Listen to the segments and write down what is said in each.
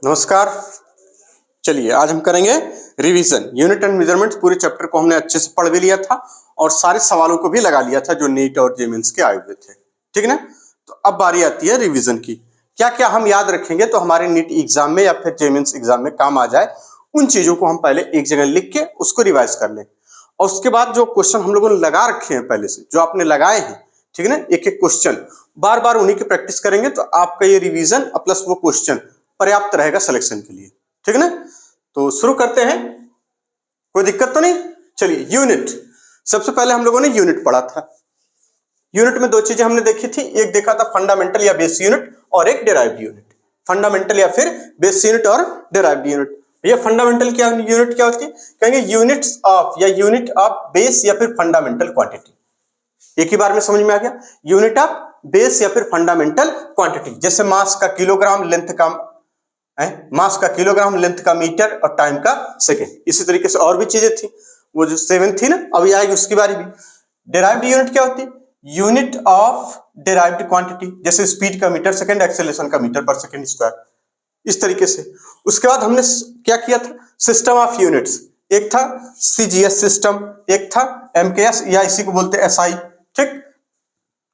नमस्कार। चलिए आज हम करेंगे रिवीजन यूनिट एंड मेजरमेंट्स। पूरे चैप्टर को हमने अच्छे से पढ़ भी लिया था और सारे सवालों को भी लगा लिया था जो नीट और जेमेंस के आए हुए थे। ठीक है ना। तो अब बारी आती है रिवीजन की। क्या क्या हम याद रखेंगे तो हमारे नीट एग्जाम में या फिर जेमेंस एग्जाम में काम आ जाए, उन चीजों को हम पहले एक जगह लिख के उसको रिवाइज कर लें। और उसके बाद जो क्वेश्चन हम लोगों ने लगा रखे हैं पहले से, जो आपने लगाए हैं, ठीक है ना, एक एक क्वेश्चन बार बार उन्हीं की प्रैक्टिस करेंगे तो आपका ये रिवीजन प्लस वो क्वेश्चन पर्याप्त रहेगा सिलेक्शन के लिए। ठीक है ना। तो शुरू करते हैं, कोई दिक्कत तो नहीं। चलिए यूनिट, सबसे पहले हम लोगों ने यूनिट पढ़ा था। यूनिट में दो चीजें हमने देखी थी, एक देखा था फंडामेंटल या बेस यूनिट और एक डेराइव्ड यूनिट। फंडामेंटल या फिर बेस यूनिट और डेराइव्ड यूनिट। भैया फंडामेंटल क्या यूनिट क्या होती है? कहेंगे यूनिट्स ऑफ या यूनिट ऑफ बेस या फिर फंडामेंटल क्वांटिटी। एक ही बार में समझ में आ गया। यूनिट ऑफ बेस या फिर फंडामेंटल क्वांटिटी, जैसे मास का किलोग्राम, लेंथ का मास का किलोग्राम, लेंथ का मीटर और टाइम का सेकेंड। इसी तरीके से और भी चीजें थी, वो जो 7 थी ना, अभी आएगी उसकी बारी भी। डेराइव्ड यूनिट क्या होती है? यूनिट ऑफ डेराइव्ड क्वांटिटी, जैसे स्पीड का मीटर सेकेंड, एक्सेलरेशन का मीटर पर सेकेंड स्क्वायर, इस तरीके से। उसके बाद हमने क्या किया था? सिस्टम ऑफ यूनिट्स, एक था सीजीएस सिस्टम, एक था एमकेएस या इसी को बोलते हैं एसआई, ठीक,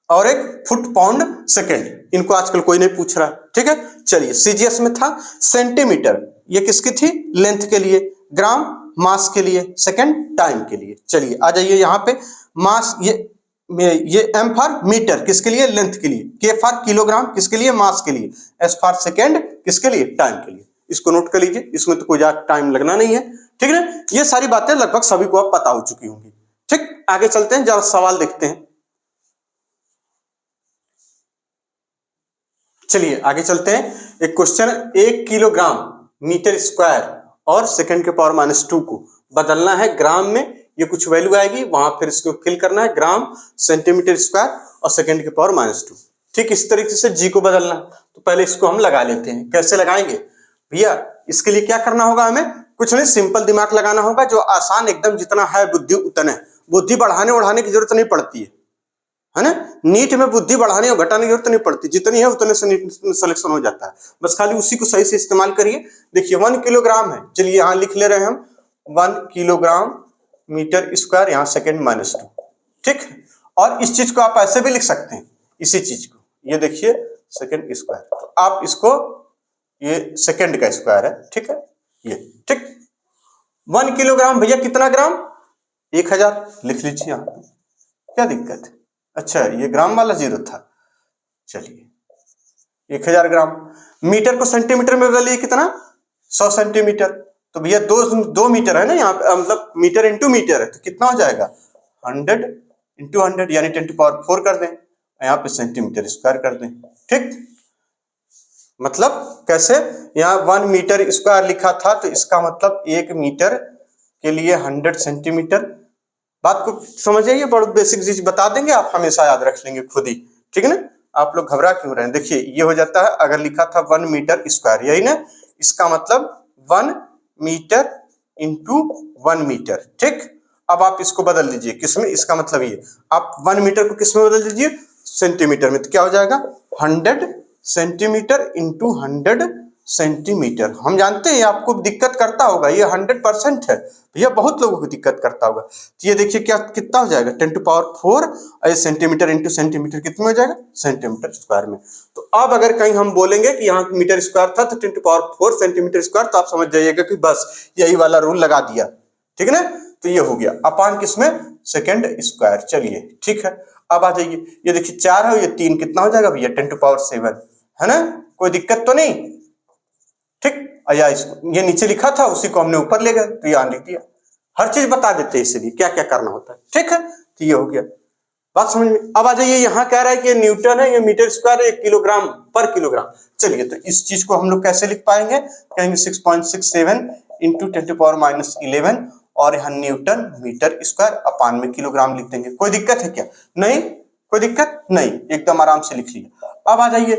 और एक फुट पाउंड सेकेंड। इनको आजकल कोई नहीं पूछ रहा। ठीक है। चलिए सीजीएस में था सेंटीमीटर, ये किसकी थी? लेंथ के लिए। ग्राम मास के लिए, सेकेंड टाइम के लिए। चलिए आ जाइए यहाँ पे। मास ये एम फॉर मीटर किसके लिए? लेंथ के लिए। के फॉर किलोग्राम किसके लिए? मास के लिए। एस फॉर सेकेंड किसके लिए? टाइम के लिए। इसको नोट कर लीजिए, इसमें तो कोई ज्यादा टाइम लगना नहीं है। ठीक है ना। ये सारी बातें लगभग सभी को अब पता हो चुकी होंगी। ठीक, आगे चलते हैं, जरा सवाल देखते हैं। चलिए आगे चलते हैं। एक क्वेश्चन, 1 किलोग्राम मीटर स्क्वायर और सेकंड के पावर -2 को बदलना है ग्राम में। ये कुछ वैल्यू आएगी, वहां फिर इसको फिल करना है ग्राम, सेंटीमीटर स्क्वायर और सेकंड के पावर -2। ठीक, इस तरीके से जी को बदलना है। तो पहले इसको हम लगा लेते हैं। कैसे लगाएंगे भैया? इसके लिए क्या करना होगा? हमें कुछ नहीं, सिंपल दिमाग लगाना होगा, जो आसान एकदम, जितना है बुद्धि उतना है। बुद्धि बढ़ाने उड़ाने की जरूरत नहीं पड़ती है ना। नीट में बुद्धि बढ़ाने और घटाने की जरूरत नहीं पड़ती, जितनी है उतने से नीट सिलेक्शन हो जाता है। बस खाली उसी को सही से इस्तेमाल करिए। देखिए 1 किलोग्राम है, चलिए यहां लिख ले रहे हैं हम 1 किलोग्राम मीटर स्क्वायर, यहां सेकेंड -2। ठीक, और इस चीज को आप ऐसे भी लिख सकते हैं, इसी चीज को, ये देखिए सेकेंड स्क्वायर, तो आप इसको, ये सेकेंड का स्क्वायर है, ठीक है ये। ठीक, 1 किलोग्राम भैया कितना ग्राम? 1000 लिख लीजिए यहां, क्या दिक्कत है? अच्छा ये ग्राम वाला 0 था, चलिए 1000 ग्राम। मीटर को सेंटीमीटर में बदलिए, कितना? 100 सेंटीमीटर। तो भैया दो मीटर है ना यहाँ पे, मतलब मीटर इंटू मीटर है, तो कितना हो जाएगा? 100 इंटू 100 यानी 10⁴ कर दें, यहाँ पे सेंटीमीटर स्क्वायर कर दें। ठीक, मतलब कैसे? यहाँ 1 मीटर स्क्वायर लिखा था, तो इसका मतलब 1 मीटर के लिए 100 सेंटीमीटर। बात को समझ आइए, बहुत बेसिक चीज बता देंगे, आप हमेशा याद रख लेंगे खुद ही। ठीक है ना। आप लोग घबरा क्यों रहे हैं? देखिए ये हो जाता है, अगर लिखा था 1 मीटर स्क्वायर, यही ना, इसका मतलब 1 मीटर इंटू 1 मीटर। ठीक, अब आप इसको बदल दीजिए किसमें? इसका मतलब ये, आप 1 मीटर को किसमें बदल दीजिए? सेंटीमीटर में। तो क्या हो जाएगा? 100 सेंटीमीटर इंटू 100 सेंटीमीटर। हम जानते हैं आपको दिक्कत करता होगा, ये 100% है भैया, बहुत लोगों को दिक्कत करता होगा। तो ये देखिए क्या कितना हो जाएगा? 10⁴ और सेंटीमीटर इंटू सेंटीमीटर कितने हो जाएगा? सेंटीमीटर स्क्वायर में। तो अब अगर कहीं हम बोलेंगे कि यहाँ मीटर स्क्वायर था तो 10⁴ सेंटीमीटर स्क्वायर, तो आप समझ जाइएगा कि बस यही वाला रूल लगा दिया। ठीक है ना। तो ये हो गया अपान किसमें? Second square. चलिए ठीक है, अब आ जाइए, ये देखिए 4 है, ये 3, कितना हो जाएगा भैया? 10⁷ है ना। कोई दिक्कत तो नहीं? ठीक, या इसको, ये नीचे लिखा था उसी को हमने ऊपर ले गए, तो यहां लिख दिया। हर चीज बता देते हैं इसलिए क्या क्या करना होता है। ठीक है, तो ये हो गया, बात समझ में। अब आ जाइए, यहाँ कह रहा है कि ये न्यूटन है, ये मीटर स्क्वायर है, 1 किलोग्राम पर किलोग्राम। चलिए तो इस चीज को हम लोग कैसे लिख पाएंगे? कहेंगे 6.67 इंटू 10⁻11 और यहाँ न्यूटन मीटर स्क्वायर अपान में किलोग्राम लिख देंगे। कोई दिक्कत है क्या? नहीं, कोई दिक्कत नहीं, एकदम आराम से लिख लिया। अब आ जाइए,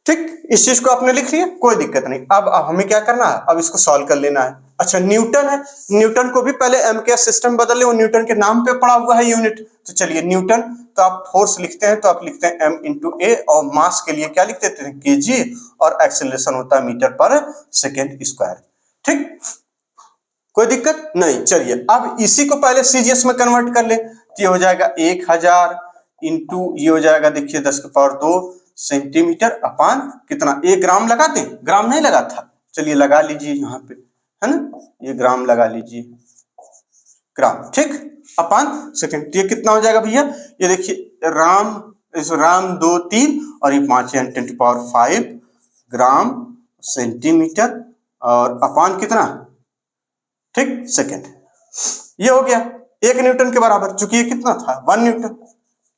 ठीक, इस चीज को आपने लिख लिया, कोई दिक्कत नहीं। अब हमें क्या करना है? अब इसको सॉल्व कर लेना है। अच्छा न्यूटन है, न्यूटन को भी पहले एम के सिस्टम बदल ले, वो न्यूटन के नाम पे पड़ा हुआ है यूनिट। तो चलिए न्यूटन, तो आप फोर्स लिखते हैं तो आप लिखते हैं एम इंटू ए, और मास के लिए क्या लिखते थे केजी, और एक्सेलरेशन होता है मीटर पर सेकेंड स्क्वायर। ठीक, कोई दिक्कत नहीं। चलिए अब इसी को पहले सीजीएस में कन्वर्ट कर ले, तो ये हो जाएगा 1000 इंटू ये हो जाएगा देखिए 10⁻², सेंटीमीटर अपान कितना, 1 ग्राम लगाते, ग्राम नहीं लगा था, चलिए लगा लीजिए यहाँ पे, है ना, ये ग्राम लगा लीजिए, ग्राम, ठीक, अपान सेकेंड। ये कितना हो जाएगा भैया, ये देखिए राम 2 3 और ये 5 10⁵ ग्राम सेंटीमीटर और अपान कितना, ठीक, सेकेंड। ये हो गया 1 न्यूटन के बराबर, चूंकि ये कितना था 1 न्यूटन,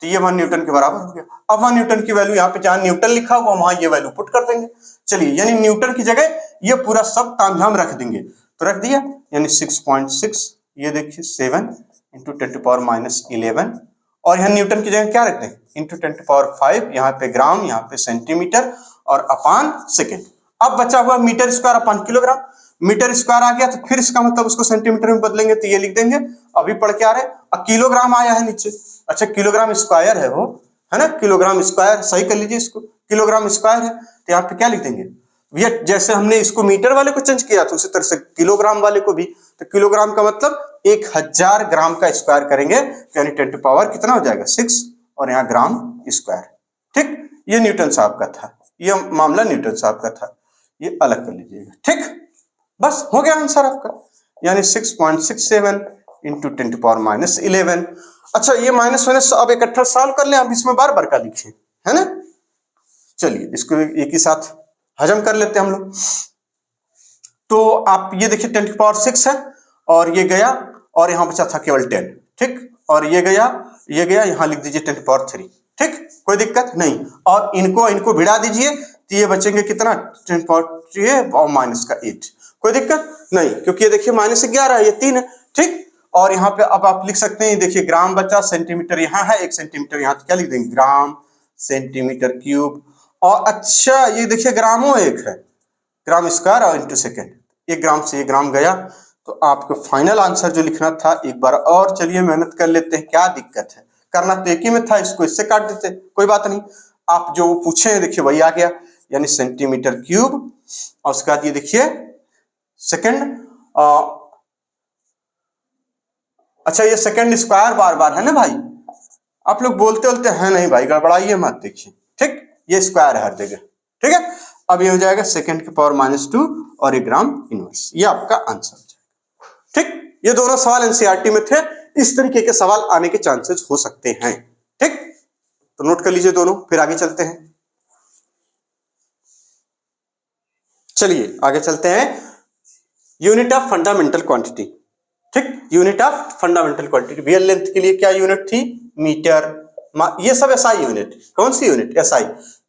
तो ये 1 न्यूटन के बराबर हो गया। अब 1 न्यूटन की वैल्यू यहाँ पे जहां न्यूटन लिखा हुआ वहां ये वैल्यू पुट कर देंगे। चलिए यानी न्यूटन की जगह ये पूरा सब तामझाम रख देंगे, तो रख दिया, यानी 6.6, ये देखिए 7 इंटू 10⁻11, और यहाँ न्यूटन की जगह क्या रखते हैं इंटू 10⁵, यहाँ पे ग्राम, यहाँ पे सेंटीमीटर और अपान सेकेंड। अब बचा हुआ metre square upon kilogram, metre square आ गया तो फिर इसका मतलब उसको सेंटीमीटर में बदलेंगे, तो ये लिख देंगे, अभी पढ़ के आ रहे, अब किलोग्राम आया है नीचे, अच्छा किलोग्राम स्क्वायर है वो, है ना, किलोग्राम स्क्वायर, सही कर लीजिए इसको, किलोग्राम स्क्वायर है, तो यहाँ पे क्या लिख देंगे भैया, जैसे हमने इसको मीटर वाले को चेंज किया तो उसी तरह से किलोग्राम वाले को भी, तो किलोग्राम का मतलब 1000 ग्राम का स्क्वायर करेंगे, यानी 10 कितना हो जाएगा 6, और यहाँ ग्राम स्क्वायर। ठीक, ये न्यूटन साहब का था, ये मामला न्यूटन साहब का था, ये अलग कर लीजिएगा। ठीक, बस हो गया आंसर आपका, यानी 6.67 इंटू 10⁻11। अच्छा ये माइनस माइनस अब इकट्ठा सॉल्व कर ले, अब इसमें बार बार का लिखें, है ना। चलिए इसको एक ही साथ हजम कर लेते हैं हम लोग। तो आप ये देखिए 10⁻6 है, और ये गया, और यहां बचा था केवल 10, ठीक, और ये गया, यहां लिख दीजिए 10⁻3, ठीक, कोई दिक्कत नहीं, और इनको भिड़ा दीजिए, तो ये बचेंगे कितना 10⁻3 और माइनस का 8, कोई दिक्कत नहीं, क्योंकि ये देखिए -11 है, ये 3 है, ठीक, और यहाँ पे अब आप लिख सकते हैं, देखिए ग्राम बचा, सेंटीमीटर यहाँ है, 1 सेंटीमीटर यहाँ, तो क्या लिख देंगे ग्राम सेंटीमीटर क्यूब, और अच्छा ये देखिए ग्रामों 1 है, ग्राम स्क्वायर और इंटू सेकेंड, 1 ग्राम से 1 ग्राम गया, तो आपको फाइनल आंसर जो लिखना था एक बार और चलिए मेहनत कर लेते हैं, क्या दिक्कत है, करना तो एक ही में था, इसको इससे काट देते, कोई बात नहीं, आप जो पूछे हैं देखिए वही आ गया, यानी सेंटीमीटर क्यूब, और उसके बाद ये देखिए सेकेंड, अच्छा ये सेकेंड स्क्वायर बार बार है ना भाई, आप लोग बोलते हैं नहीं भाई, गड़बड़ाइए मत, देखिए, ठीक, ये स्क्वायर है हर जगह, ठीक है। अब ये हो जाएगा सेकेंड की पावर -2 और 1 ग्राम इनवर्स, ये आपका आंसर हो जाएगा। ठीक, ये दोनों सवाल एनसीईआरटी में थे, इस तरीके के सवाल आने के चांसेस हो सकते हैं, ठीक, तो नोट कर लीजिए दोनों, फिर आगे चलते हैं। चलिए आगे चलते हैं, यूनिट ऑफ फंडामेंटल क्वांटिटी, ठीक, unit of fundamental quantity, real length के लिए क्या यूनिट थी मीटर, ये सब एसआई यूनिट, कौन सी यूनिट एसआई,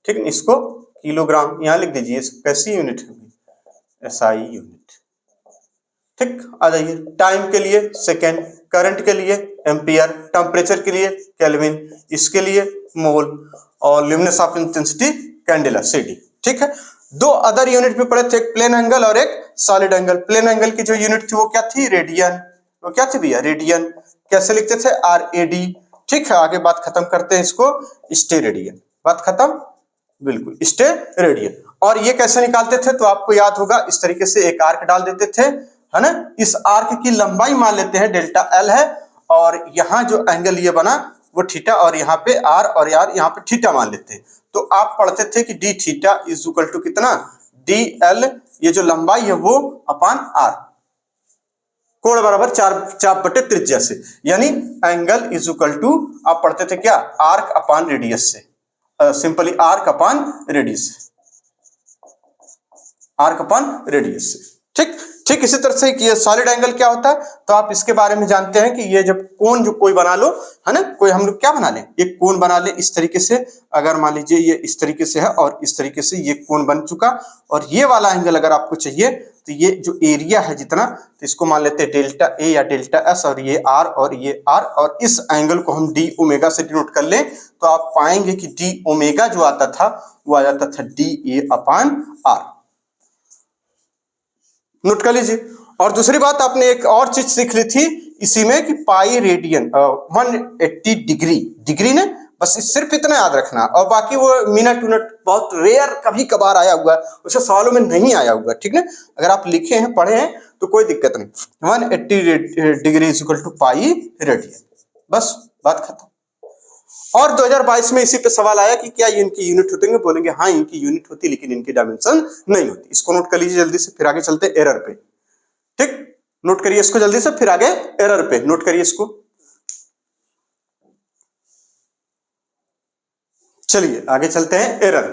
ठीक, इसको किलोग्राम यहां लिख दीजिए, कैसी यूनिट है एसआई यूनिट, ठीक, आ जाइए, टाइम के लिए सेकेंड, करंट के लिए एम्पियर, टेम्परेचर के लिए केल्विन, इसके लिए मोल, और luminescence of intensity candela CD, ठीक है। 2 अदर यूनिट पे पढ़े थे, एक प्लेन एंगल और एक सॉलिड एंगल। प्लेन एंगल की जो यूनिट थी वो क्या थी रेडियन, वो क्या थी भैया रेडियन, कैसे लिखते थे RAD, ठीक है। आगे बात खत्म करते हैं इसको, स्टे रेडियन, बात खत्म, बिल्कुल स्टे रेडियन। और ये कैसे निकालते थे, तो आपको याद होगा इस तरीके से एक आर्क डाल देते थे, है ना, इस आर्क की लंबाई मान लेते हैं डेल्टा L है, और यहाँ जो एंगल ये बना वो थीटा, और यहाँ पे R और यहाँ पे थीटा मान लेते हैं। तो आप पढ़ते थे कि d theta is equal to कितना DL, ये जो लंबाई है वो अपान R, कोण बराबर 4 बटे त्रिज्या से, यानी एंगल इज इक्वल टू आप पढ़ते थे क्या आर्क अपान रेडियस से, सिंपली आर्क अपान रेडियस, आर्क अपान रेडियस से, ठीक। ठीक इसी तरह से ये सॉलिड एंगल क्या होता है, तो आप इसके बारे में जानते हैं कि ये जब कोण जो कोई बना लो, है ना, कोई हम लोग क्या बना लें, एक कोण बना ले इस तरीके से, अगर मान लीजिए ये इस तरीके से है और इस तरीके से ये कोण बन चुका, और ये वाला एंगल अगर आपको चाहिए तो ये जो एरिया है जितना, तो इसको मान लेते हैं डेल्टा A या डेल्टा S, और ये R और ये R, और इस एंगल को हम d ओमेगा से डिनोट कर लें, तो आप पाएंगे कि d ओमेगा जो आता था वो आ जाता था DA अपान R, नोट कर लीजिए। और दूसरी बात आपने एक और चीज सीख ली थी इसी में कि पाई रेडियन 180 डिग्री ने, बस सिर्फ इतना याद रखना, और बाकी वो मिनट बहुत रेयर कभी कभार आया हुआ है, उसे सवालों में नहीं आया हुआ, ठीक है। अगर आप लिखे हैं पढ़े हैं तो कोई दिक्कत नहीं। 180 degree is equal to pi radian, बस बात खत्म। और 2022 में इसी पे सवाल आया कि क्या ये इनकी यूनिट होती है, बोलेंगे हाँ इनकी यूनिट होती लेकिन इनकी डायमेंशन नहीं होती। इसको नोट कर लीजिए जल्दी से, फिर आगे चलते हैं एरर पे, ठीक। नोट करिए इसको जल्दी से, फिर आगे एरर पे नोट करिए इसको। चलिए आगे चलते हैं एरर।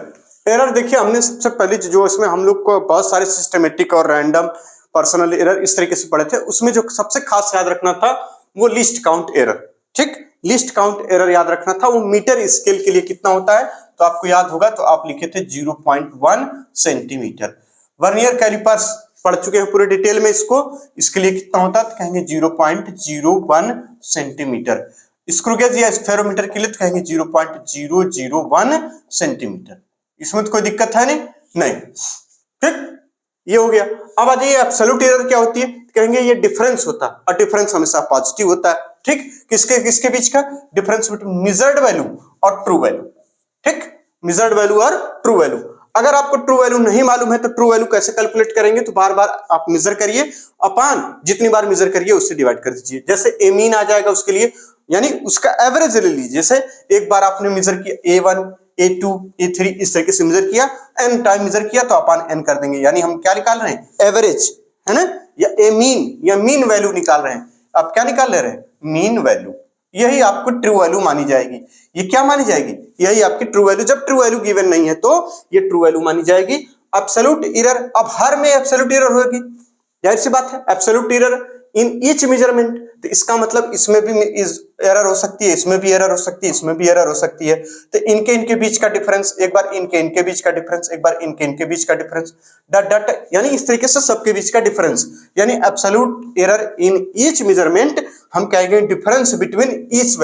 एरर देखिए हमने सबसे पहले जो इसमें हम लोग को बहुत सारे सिस्टमेटिक और रैंडम पर्सनल एरर इस तरीके से पढ़े थे, उसमें जो सबसे खास याद रखना था वो लिस्ट काउंट एरर, ठीक। लिस्ट काउंट एरर याद रखना था, वो मीटर स्केल के लिए कितना होता है तो आपको याद होगा, तो आप लिखे थे 0.1 सेंटीमीटर। वर्नियर कैलिपर्स पढ़ चुके हैं पूरे डिटेल में इसको, इसके लिए कितना होता है तो कहेंगे 0.01 सेंटीमीटर। स्क्रू गेज या स्फेरोमीटर के लिए तो कहेंगे 0.001 सेंटीमीटर। इसमें तो कोई दिक्कत है नहीं, ठीक। ये हो गया। अब आ जाइए एब्सोल्यूट एरर क्या होती है, कहेंगे ये डिफरेंस होता है, और डिफरेंस हमेशा पॉजिटिव होता है, ठीक। किसके बीच का डिफरेंस बिटवीन मेजर्ड वैल्यू और ट्रू वैल्यू, ठीक। मेजर्ड वैल्यू और ट्रू वैल्यू। अगर आपको ट्रू वैल्यू नहीं मालूम है तो ट्रू वैल्यू कैसे कैलकुलेट करेंगे, तो बार बार आप मेजर करिए, अपान जितनी बार मेजर करिए उससे डिवाइड कर दीजिए। जैसे ए मीन आ जाएगा उसके लिए, यानी उसका एवरेज ले लीजिए। जैसे एक बार आपने मेजर किया A1 A2 A3 इस तरीके से मेजर किया, n टाइम मेजर किया तो अपान n कर देंगे, यानी हम क्या निकाल रहे हैं एवरेज, है ना, या ए मीन या मीन वैल्यू निकाल रहे हैं। आप क्या निकाल ले रहे हैं मीन वैल्यू, यही आपको ट्रू वैल्यू मानी जाएगी। ये क्या मानी जाएगी, यही आपकी ट्रू वैल्यू। जब ट्रू वैल्यू गिवन नहीं है तो ये ट्रू वैल्यू मानी जाएगी। एब्सोल्यूट एरर, अब हर में एब्सोल्यूट एरर होगी, जाहिर सी बात है, absolute error in each measurement, तो इसका मतलब इसमें भी एरर हो सकती है, इसमें भी एरर हो सकती है, इसमें भी एरर हो सकती है। तो इनके बीच का डिफरेंस, एक बार इनके बीच का डिफरेंस, एक बार इनके बीच का डिफरेंस, डॉट डॉट, यानी इस तरीके से सबके बीच का डिफरेंस, यानी absolute error in each measurement हम कहेंगे डिफरेंस बिटवीन ईच,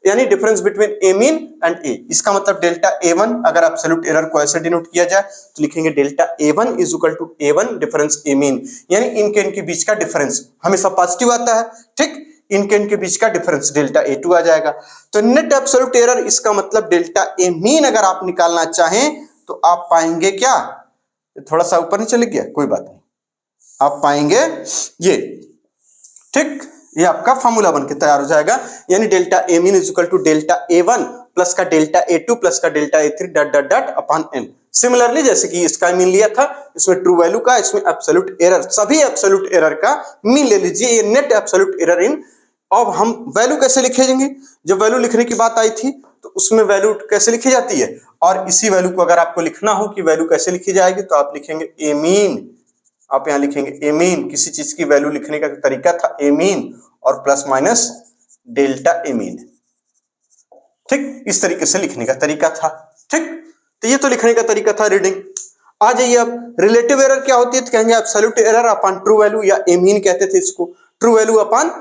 यानी difference between A mean and A. इसका मतलब डेल्टा A1, अगर एब्सोल्यूट एरर को ऐसे डिनोट किया जाए तो लिखेंगे delta A1 is equal to A1 difference A mean, यानी इनके बीच का डिफरेंस हमेशा पॉजिटिव आता है, ठीक। इनके बीच का डिफरेंस डेल्टा A2 आ जाएगा। तो नेट एब्सोल्यूट एरर, इसका मतलब डेल्टा ए मीन अगर आप निकालना चाहें तो आप पाएंगे क्या, थोड़ा सा ऊपर नहीं चले गया, कोई बात नहीं, आप पाएंगे ये, ठीक। ये आपका फॉर्मूला बनके तैयार हो जाएगा, यानी delta A mean is equal to delta A1 plus का डेल्टा A2 प्लस का delta A3 dot dot dot upon n। Similarly जैसे कि इसका मीन लिया था, इसमें ट्रू वैल्यू का, इसमें एब्सोल्यूट एरर, सभी एब्सोल्यूट एरर का मीन ले लीजिए, ये नेट एब्सोल्यूट एरर इन। अब हम वैल्यू कैसे लिखेंगे, जब वैल्यू लिखने की बात आई थी तो उसमें वैल्यू कैसे लिखी जाती है, और इसी वैल्यू को अगर आपको लिखना हो कि वैल्यू कैसे लिखी जाएगी तो आप लिखेंगे ए मीन, आप यहां लिखेंगे ए मीन, किसी चीज की वैल्यू लिखने का तरीका था ए मीन और plus minus delta A mean, ठीक। इस तरीके से लिखने का तरीका था, ठीक। तो ये तो लिखने का तरीका था रीडिंग। आ जाइए अब रिलेटिव एरर क्या होती है, तो कहेंगे absolute error upon true value, या ए मीन कहते थे इसको, ट्रू वैल्यू अपॉन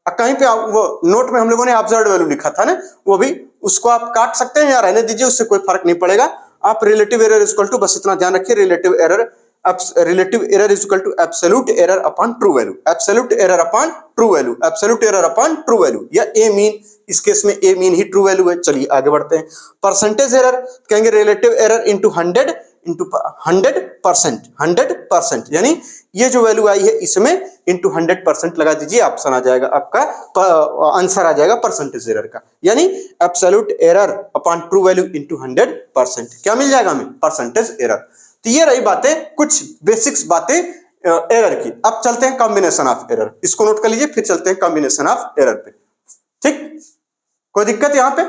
कहीं पे वो नोट में हम लोगों ने ऑब्जर्व्ड वैल्यू लिखा था ना, वो भी उसको आप काट सकते हैं या रहने दीजिए, उससे कोई फर्क नहीं पड़ेगा। आप रिलेटिव एरर इक्वल टू, बस इतना ध्यान रखिए, relative error is equal to absolute error upon true value, absolute error upon true value, absolute error upon true value, या ए मीन, इस केस में ए मीन ही ट्रू वैल्यू है। चलिए आगे बढ़ते हैं। परसेंटेज एरर कहेंगे रिलेटिव एरर इंटू 100 इंटू 100%, 100%, यानी ये जो वैल्यू आई है इसमें इंटू 100% लगा दीजिए, ऑप्शन आ जाएगा आपका, आंसर आ जाएगा परसेंटेज एरर का, यानी absolute error upon true value into 100%, क्या मिल जाएगा हमें, परसेंटेज एरर। तो ये रही बातें, कुछ बेसिक्स बातें एरर की। अब चलते हैं कॉम्बिनेशन ऑफ एरर, इसको नोट कर लीजिए, फिर चलते हैं कॉम्बिनेशन ऑफ एरर पे, ठीक। कोई दिक्कत यहाँ पे,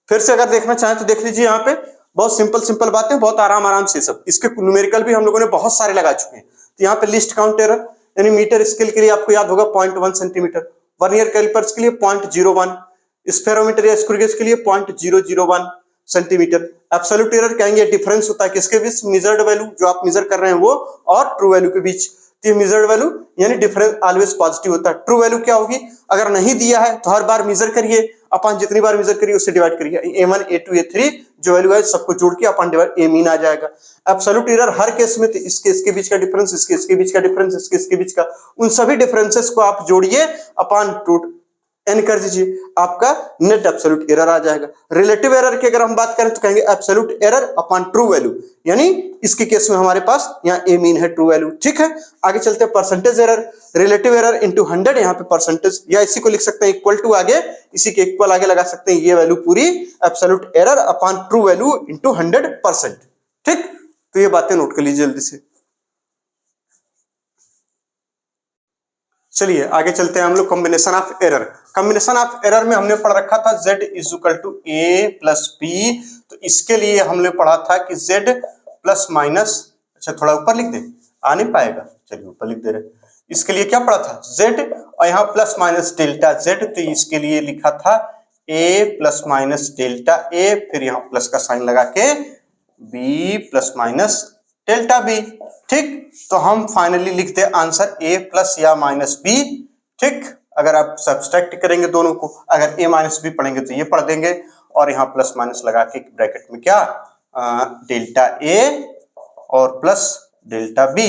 फिर से अगर देखना चाहें तो देख लीजिए, यहाँ पे बहुत सिंपल बातें, बहुत आराम से सब, इसके न्यूमेरिकल भी हम लोगों ने बहुत सारे लगा चुके हैं। तो यहाँ पे लिस्ट काउंट एरर, यानी मीटर स्केल के लिए आपको याद होगा 0.1 सेंटीमीटर, वर्नियर कैलिपर्स के लिए 0.01, स्फेरोमीटर या स्क्रू गेज के लिए 0.001 सेंटीमीटर। एब्सोल्यूट एरर कहेंगे डिफरेंस होता है किसके बीच, मेजर्ड वैल्यू जो आप मेजर कर रहे हैं वो और ट्रू वैल्यू के बीच। तो मेजर्ड वैल्यू यानी डिफरेंस ऑलवेज पॉजिटिव होता है। ट्रू वैल्यू क्या होगी, अगर नहीं दिया है तो हर बार मेजर करिए, अपन जितनी बार मेजर करिए उससे डिवाइड करिए, A1 A2 A3 जो वैल्यू है सबको जोड़ के अपन डिवाइड A मीन आ जाएगा। एब्सोल्यूट एरर हर केस में इसके बीच का डिफरेंस, इसके बीच का डिफरेंस, इसके बीच का, उन सभी डिफरेंसेस को आप जोड़िए अपन n कर दीजिए, आपका नेट एब्सोल्यूट एरर आ जाएगा। रिलेटिव एरर की अगर हम बात करें तो कहेंगे absolute error upon true value, यानी इसके केस में हमारे पास यहाँ ए मीन है ट्रू वैल्यू। ठीक है, आगे चलते हैं percentage error, relative error into 100, यहाँ पे परसेंटेज या इसी को लिख सकते हैं इक्वल टू, आगे इसी के इक्वल आगे लगा सकते हैं, ये वैल्यू पूरी absolute error upon true value into 100%। ठीक, तो ये बातें नोट कर लीजिए जल्दी से। चलिए आगे चलते हैं हम लोग combination of error. Combination of error में हमने पढ़ रखा था z is equal to a plus B, तो इसके लिए हमने पढ़ा था कि z प्लस माइनस, अच्छा थोड़ा ऊपर लिख दे, आ नहीं पाएगा, चलिए ऊपर लिख दे रहे। इसके लिए क्या पढ़ा था z और यहाँ प्लस माइनस डेल्टा z, तो इसके लिए लिखा था a plus minus delta a, फिर यहाँ प्लस का साइन लगा के b plus minus delta b। ठीक, तो हम फाइनली लिखते हैं आंसर a प्लस या माइनस b। ठीक, अगर आप सब्सट्रैक्ट करेंगे दोनों को, अगर a माइनस b पढ़ेंगे तो ये पढ़ देंगे, और यहाँ प्लस माइनस लगा के ब्रैकेट में क्या डेल्टा a और प्लस डेल्टा b।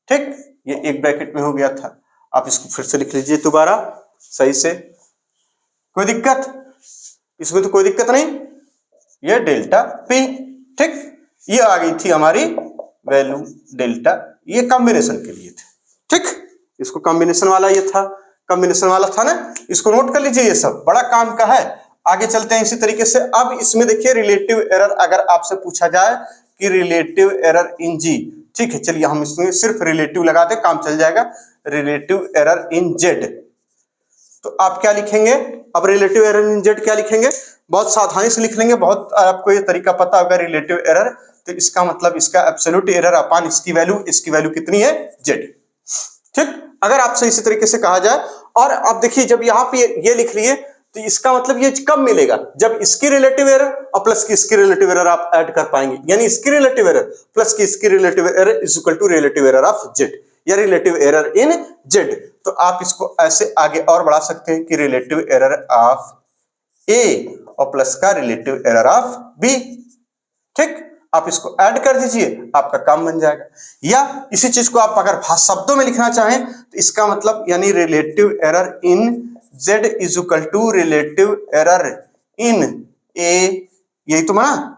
ठीक, ये एक ब्रैकेट में हो गया था, आप इसको फिर से लिख लीजिए दोबारा सही से, कोई दिक्कत इसमें? तो कोई दिक्कत नहीं, ये डेल्टा p। ठीक, ये आ गई थी हमारी वैल्यू डेल्टा, ये कॉम्बिनेशन के लिए थे। ठीक, इसको कॉम्बिनेशन वाला ये था, कॉम्बिनेशन वाला था ना, इसको नोट कर लीजिए, ये सब बड़ा काम का है। आगे चलते हैं इसी तरीके से। अब इसमें देखिए रिलेटिव एरर, अगर आपसे पूछा जाए कि रिलेटिव एरर इन जी, ठीक है, चलिए हम इसमें सिर्फ रिलेटिव लगा दे, काम चल जाएगा। रिलेटिव एरर इन जेड, तो आप क्या लिखेंगे? अब रिलेटिव एरर इन जेड क्या लिखेंगे? बहुत सावधानी से लिख लेंगे, बहुत आपको ये तरीका पता होगा। रिलेटिव एरर, तो इसका मतलब इसका एब्सोल्यूट एरर अपान इसकी वैल्यू कितनी है? जेड। ठीक, अगर आपसे इसी तरीके से कहा जाए, और अब देखिए जब यहाँ पे ये लिख लिए, तो इसका मतलब ये कब मिलेगा? जब इसकी रिलेटिव एरर और प्लस की इसकी रिलेटिव एरर आप ऐड कर पाएंगे, यानी इसकी रिलेटिव एरर प्लस की इसकी relative error is equal to relative error of Z, या रिलेटिव एरर इन जेड। तो आप इसको ऐसे आगे और बढ़ा सकते हैं कि रिलेटिव एरर ऑफ ए और प्लस का रिलेटिव एरर ऑफ बी। ठीक, आप इसको ऐड कर दीजिए, आपका काम बन जाएगा। या इसी चीज को आप अगर शब्दों में लिखना चाहें तो इसका मतलब यानी relative error in z is equal to relative error in a, यही तो माना।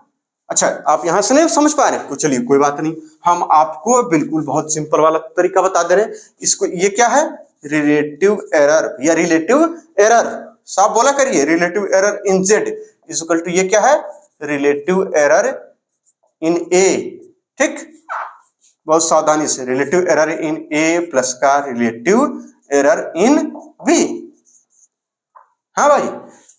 अच्छा, आप यहां से नहीं समझ पा रहे, तो चलिए कोई बात नहीं, हम आपको बिल्कुल बहुत सिंपल वाला तरीका बता दे रहे हैं। इसको ये क्या है? रिलेटिव एरर या रिलेटिव एरर, साफ बोला करिए, relative error in z is equal to ये क्या है? Relative error in A. ठीक, बहुत सावधानी से, relative error in A plus का रिलेटिव एरर इन बी। हाँ भाई,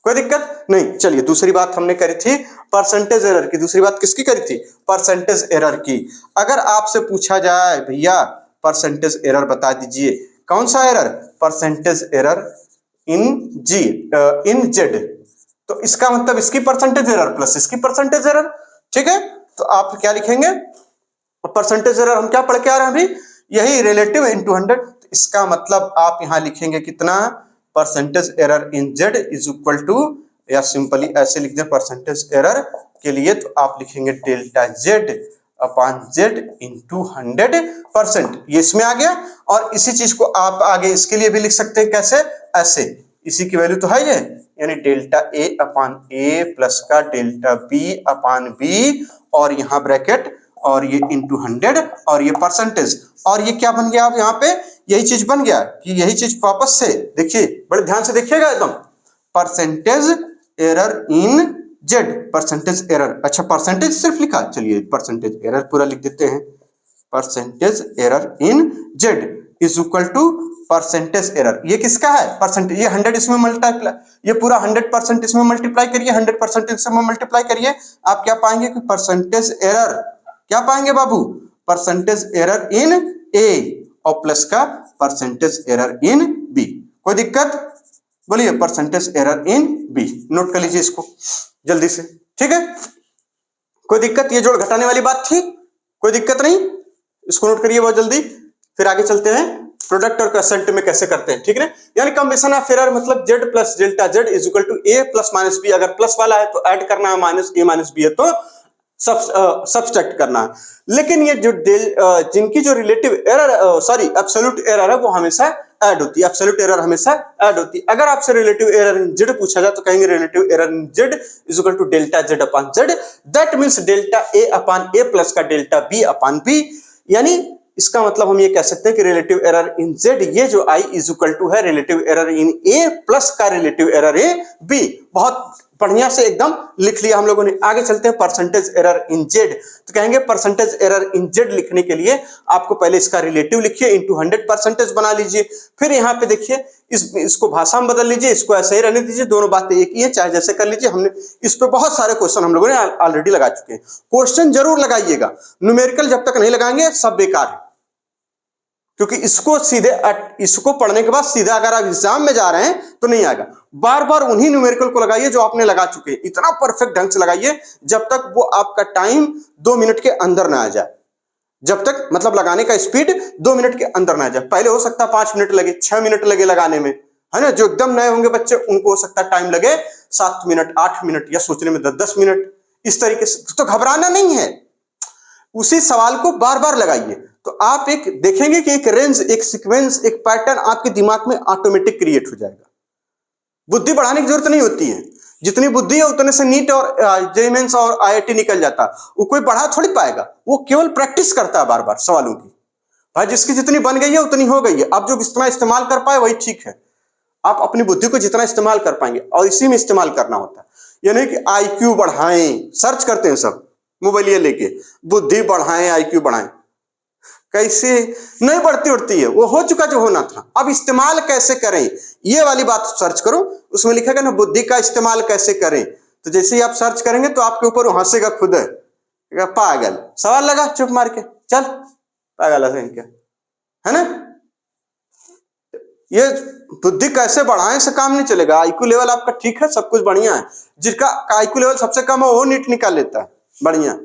कोई दिक्कत नहीं। चलिए दूसरी बात हमने करी थी परसेंटेज एरर की। दूसरी बात किसकी करी थी? परसेंटेज एरर की। अगर आपसे पूछा जाए भैया परसेंटेज एरर बता दीजिए, कौन सा एरर? Percentage error in G in Z, तो इसका मतलब इसकी परसेंटेज एरर प्लस इसकी परसेंटेज एरर। ठीक है, तो आप क्या लिखेंगे? परसेंटेज एरर हम क्या पढ़ के आ रहे हैं अभी? यही रिलेटिव इनटू 100, तो इसका मतलब आप यहां लिखेंगे कितना? Percentage error in Z is equal to, या सिंपली ऐसे लिख दें परसेंटेज एरर के लिए, तो आप लिखेंगे delta Z upon Z into 100%। ये इसमें आ गया, और इसी चीज को आप आगे इसके लिए भी लिख सकते हैं, कैसे? ऐसे, इसी की वैल्यू तो है ये, यानी डेल्टा ए अपॉन ए प्लस का डेल्टा बी अपॉन बी, और यहाँ ब्रैकेट और ये इंटू 100 और ये परसेंटेज, और ये क्या बन गया? अब यहाँ पे यही चीज बन गया कि यही चीज वापस से देखिए, बड़े ध्यान से देखिएगा एकदम, percentage error in Z, percentage error. अच्छा, परसेंटेज सिर्फ लिखा, चलिए परसेंटेज एरर पूरा लिख देते हैं। Percentage error in Z is equal to percentage error, ये किसका है? परसेंटेज, ये 100 इसमें मल्टीप्लाई, ये पूरा 100% इसमें मल्टीप्लाई करिए, 100% इसमें मल्टीप्लाई करिए, आप क्या पाएंगे कि परसेंटेज एरर, क्या पाएंगे बाबू? परसेंटेज एरर इन ए और प्लस का परसेंटेज एरर इन बी। कोई दिक्कत? बोलिए, percentage error in B. Note कर लीजिए इसको जल्दी से। ठीक है, कोई दिक्कत? ये जोड़ घटाने वाली बात थी, कोई दिक्कत नहीं, इसको नोट करिए बहुत जल्दी। फिर आगे चलते हैं प्रोडक्ट और क्वोशंट में कैसे करते हैं, ठीक है ना। यानी कॉम्बिनेशन ऑफ एरर मतलब z plus delta z is equal to a plus minus b, अगर प्लस वाला है तो ऐड करना है, माइनस a माइनस b है तो सब्सट्रैक्ट करना है। लेकिन ये जो जिनकी जो relative error sorry absolute error है वो हमेशा ऐड होती है, एब्सोल्यूट एरर हमेशा ऐड होती है। अगर आपसे रिलेटिव एरर इन z पूछा जाए तो कहेंगे relative error in z is equal to delta z upon z, that means delta a upon a plus का डेल्टा b अपॉन b। यानी इसका मतलब हम ये कह सकते हैं कि रिलेटिव एरर इन z, ये जो i इज इक्वल टू है relative error in a plus का रिलेटिव एरर इन b। बहुत बढ़िया से एकदम लिख लिया हम लोगों ने। आगे चलते हैं परसेंटेज एरर इन z। तो कहेंगे परसेंटेज एरर इन z लिखने के लिए आपको पहले इसका रिलेटिव लिखिए, इनटू 100% बना लीजिए, फिर यहाँ पे देखिए इसको भाषा में बदल लीजिए, इसको ऐसे ही रहने दीजिए, दोनों बातें एक ही है, चाहे जैसे कर लीजिए। हमने इस पे बहुत सारे क्वेश्चन हम लोगों ने ऑलरेडी लगा चुके हैं। क्वेश्चन जरूर लगाइएगा, न्यूमेरिकल जब तक नहीं लगाएंगे सब बेकार है, क्योंकि इसको सीधे इसको पढ़ने के बाद सीधा अगर आप एग्जाम में जा रहे हैं तो नहीं आएगा। बार बार उन्हीं न्यूमेरिकल को लगाइए जो आपने लगा चुके हैं, इतना परफेक्ट ढंग से लगाइए जब तक वो आपका टाइम 2 मिनट के अंदर ना आ जाए, जब तक मतलब लगाने का स्पीड 2 मिनट के अंदर ना आ जाए। पहले हो सकता है 5 मिनट लगे, 6 मिनट लगे लगाने में, है ना। जो एकदम नए होंगे बच्चे उनको हो सकता है टाइम लगे 7 मिनट 8 मिनट या सोचने में 10 मिनट, इस तरीके से। तो घबराना नहीं है, उसी सवाल को बार बार लगाइए तो आप एक देखेंगे कि एक रेंज, एक सीक्वेंस, एक पैटर्न आपके दिमाग में ऑटोमेटिक क्रिएट हो जाएगा। बुद्धि बढ़ाने की जरूरत नहीं होती है, जितनी बुद्धि है उतने से नीट और जेईई मेंस और आईआईटी निकल जाता। वो कोई बढ़ा थोड़ी पाएगा, वो केवल प्रैक्टिस करता है बार बार सवालों की। भाई जिसकी जितनी बन गई है उतनी हो गई है, आप जो जितना इस्तेमाल कर पाए वही ठीक है। आप अपनी बुद्धि को जितना इस्तेमाल कर पाएंगे और इसी में इस्तेमाल करना होता है। यानी कि आईक्यू बढ़ाएं, सर्च करते हैं सब मोबाइल लेके, बुद्धि बढ़ाएं, आईक्यू बढ़ाएं, कैसे नहीं बढ़ती उड़ती है, वो हो चुका जो होना था। अब इस्तेमाल कैसे करें ये वाली बात सर्च करो, उसमें लिखेगा ना बुद्धि का इस्तेमाल कैसे करें। तो जैसे ही आप सर्च करेंगे तो आपके ऊपर वो हंसेगा खुद है, पागल सवाल लगा चुप मार के, चल पागल है ना। ये बुद्धि कैसे बढ़ाएं से काम नहीं चलेगा। आईक्यू लेवल आपका ठीक है, सब कुछ बढ़िया है, जिसका आईक्यू लेवल सबसे कम है वो नीट निकाल लेता है, बढ़िया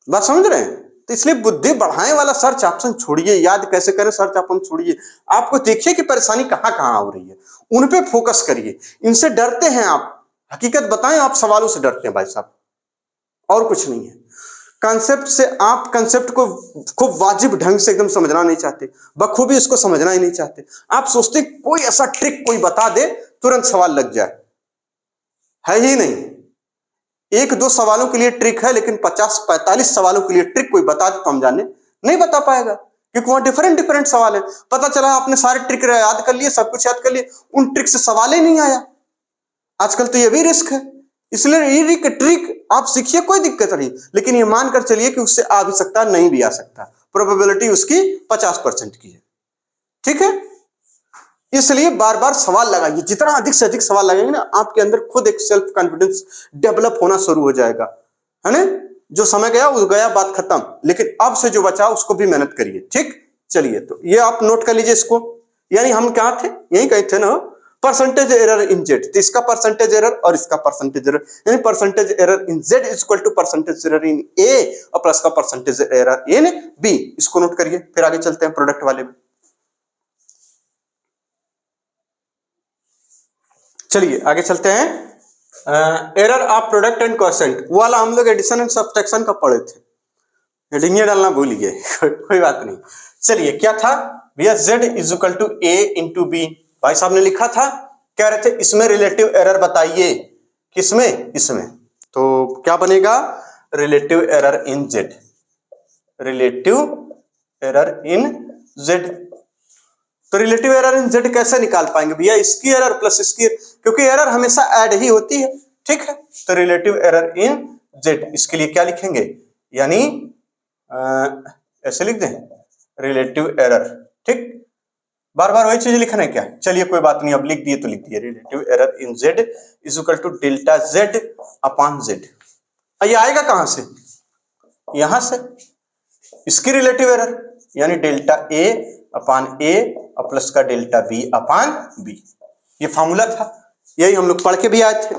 बात समझ रहे हैं। तो इसलिए बुद्धि बढ़ाएं वाला सर्च ऑप्शन छोड़िए, याद कैसे करें सर्च ऑप्शन छोड़िए। आपको देखिए कि परेशानी कहां कहां हो रही है, उन पे फोकस करिए। इनसे डरते हैं आप, हकीकत बताएं, आप सवालों से डरते हैं भाई साहब, और कुछ नहीं है। कॉन्सेप्ट से आप कॉन्सेप्ट को खूब वाजिब ढंग से एकदम समझना नहीं चाहते, बखूबी इसको समझना ही नहीं चाहते। आप सोचते कोई ऐसा ट्रिक कोई बता दे तुरंत सवाल लग जाए, है ही नहीं। 1-2 सवालों के लिए ट्रिक है, लेकिन 50-45 सवालों के लिए ट्रिक कोई बता दे तो हम जाने नहीं बता पाएगा, क्योंकि वहां डिफरेंट सवाल है। पता चला आपने सारे ट्रिक याद कर लिए, सब कुछ याद कर लिए, उन ट्रिक से सवाल ही नहीं आया। आजकल तो ये भी रिस्क है, इसलिए ये ट्रिक आप सीखिए, कोई दिक्कत नहीं, लेकिन ये मानकर चलिए कि उससे आ भी सकता, नहीं भी आ सकता, प्रोबेबिलिटी उसकी 50% की है, ठीक है। इसलिए बार बार सवाल लगाइए, जितना अधिक से अधिक सवाल लगाएंगे ना आपके अंदर खुद एक सेल्फ कॉन्फिडेंस डेवलप होना शुरू हो जाएगा, है ना। जो समय गया वो गया, बात खत्म, लेकिन अब से जो बचा उसको भी मेहनत करिए, ठीक। चलिए तो ये आप नोट कर लीजिए इसको, यानी हम क्या थे, यही कहे थे ना, परसेंटेज एरर इन जेड। तो इसका परसेंटेज एरर और इसका परसेंटेज एरर, यानी percentage error in Z is equal to percentage error in A और प्लस का परसेंटेज एरर इन बी। इसको नोट करिए, फिर आगे चलते हैं प्रोडक्ट वाले में। चलिए आगे चलते हैं। Error of product and quotient, वो वाला हम लोग एडिशन एंड सब्ट्रैक्शन का पढ़े थे, हेडिंग डालना भूल गए कोई बात नहीं। चलिए क्या था भैया, z is equal to a into B. भाई साहब ने लिखा था, कह रहे थे इसमें रिलेटिव एरर बताइए, किसमें, इसमें। तो क्या बनेगा, relative error in z, relative error in z। तो रिलेटिव एरर इन z कैसे निकाल पाएंगे भैया, इसकी एरर प्लस इसकी, क्योंकि एरर हमेशा ऐड ही होती है, ठीक है। तो रिलेटिव एरर इन z, इसके लिए क्या लिखेंगे, यानी ऐसे लिख दें रिलेटिव एरर, ठीक। बार बार वही चीज लिखना है क्या, चलिए कोई बात नहीं, अब लिख दिए तो लिख दिए। Relative error in z is equal to delta z upon z। ये आएगा कहां से, यहां से, इसकी रिलेटिव एरर यानी डेल्टा a अपॉन a और प्लस का डेल्टा b अपॉन b। ये फार्मूला था, यही हम लोग पढ़ के भी आए थे,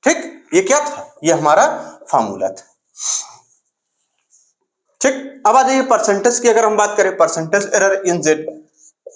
ठीक। ये क्या था, ये हमारा फार्मूला था, ठीक। अब आ जाइए परसेंटेज की, अगर हम बात करें परसेंटेज एरर इन z,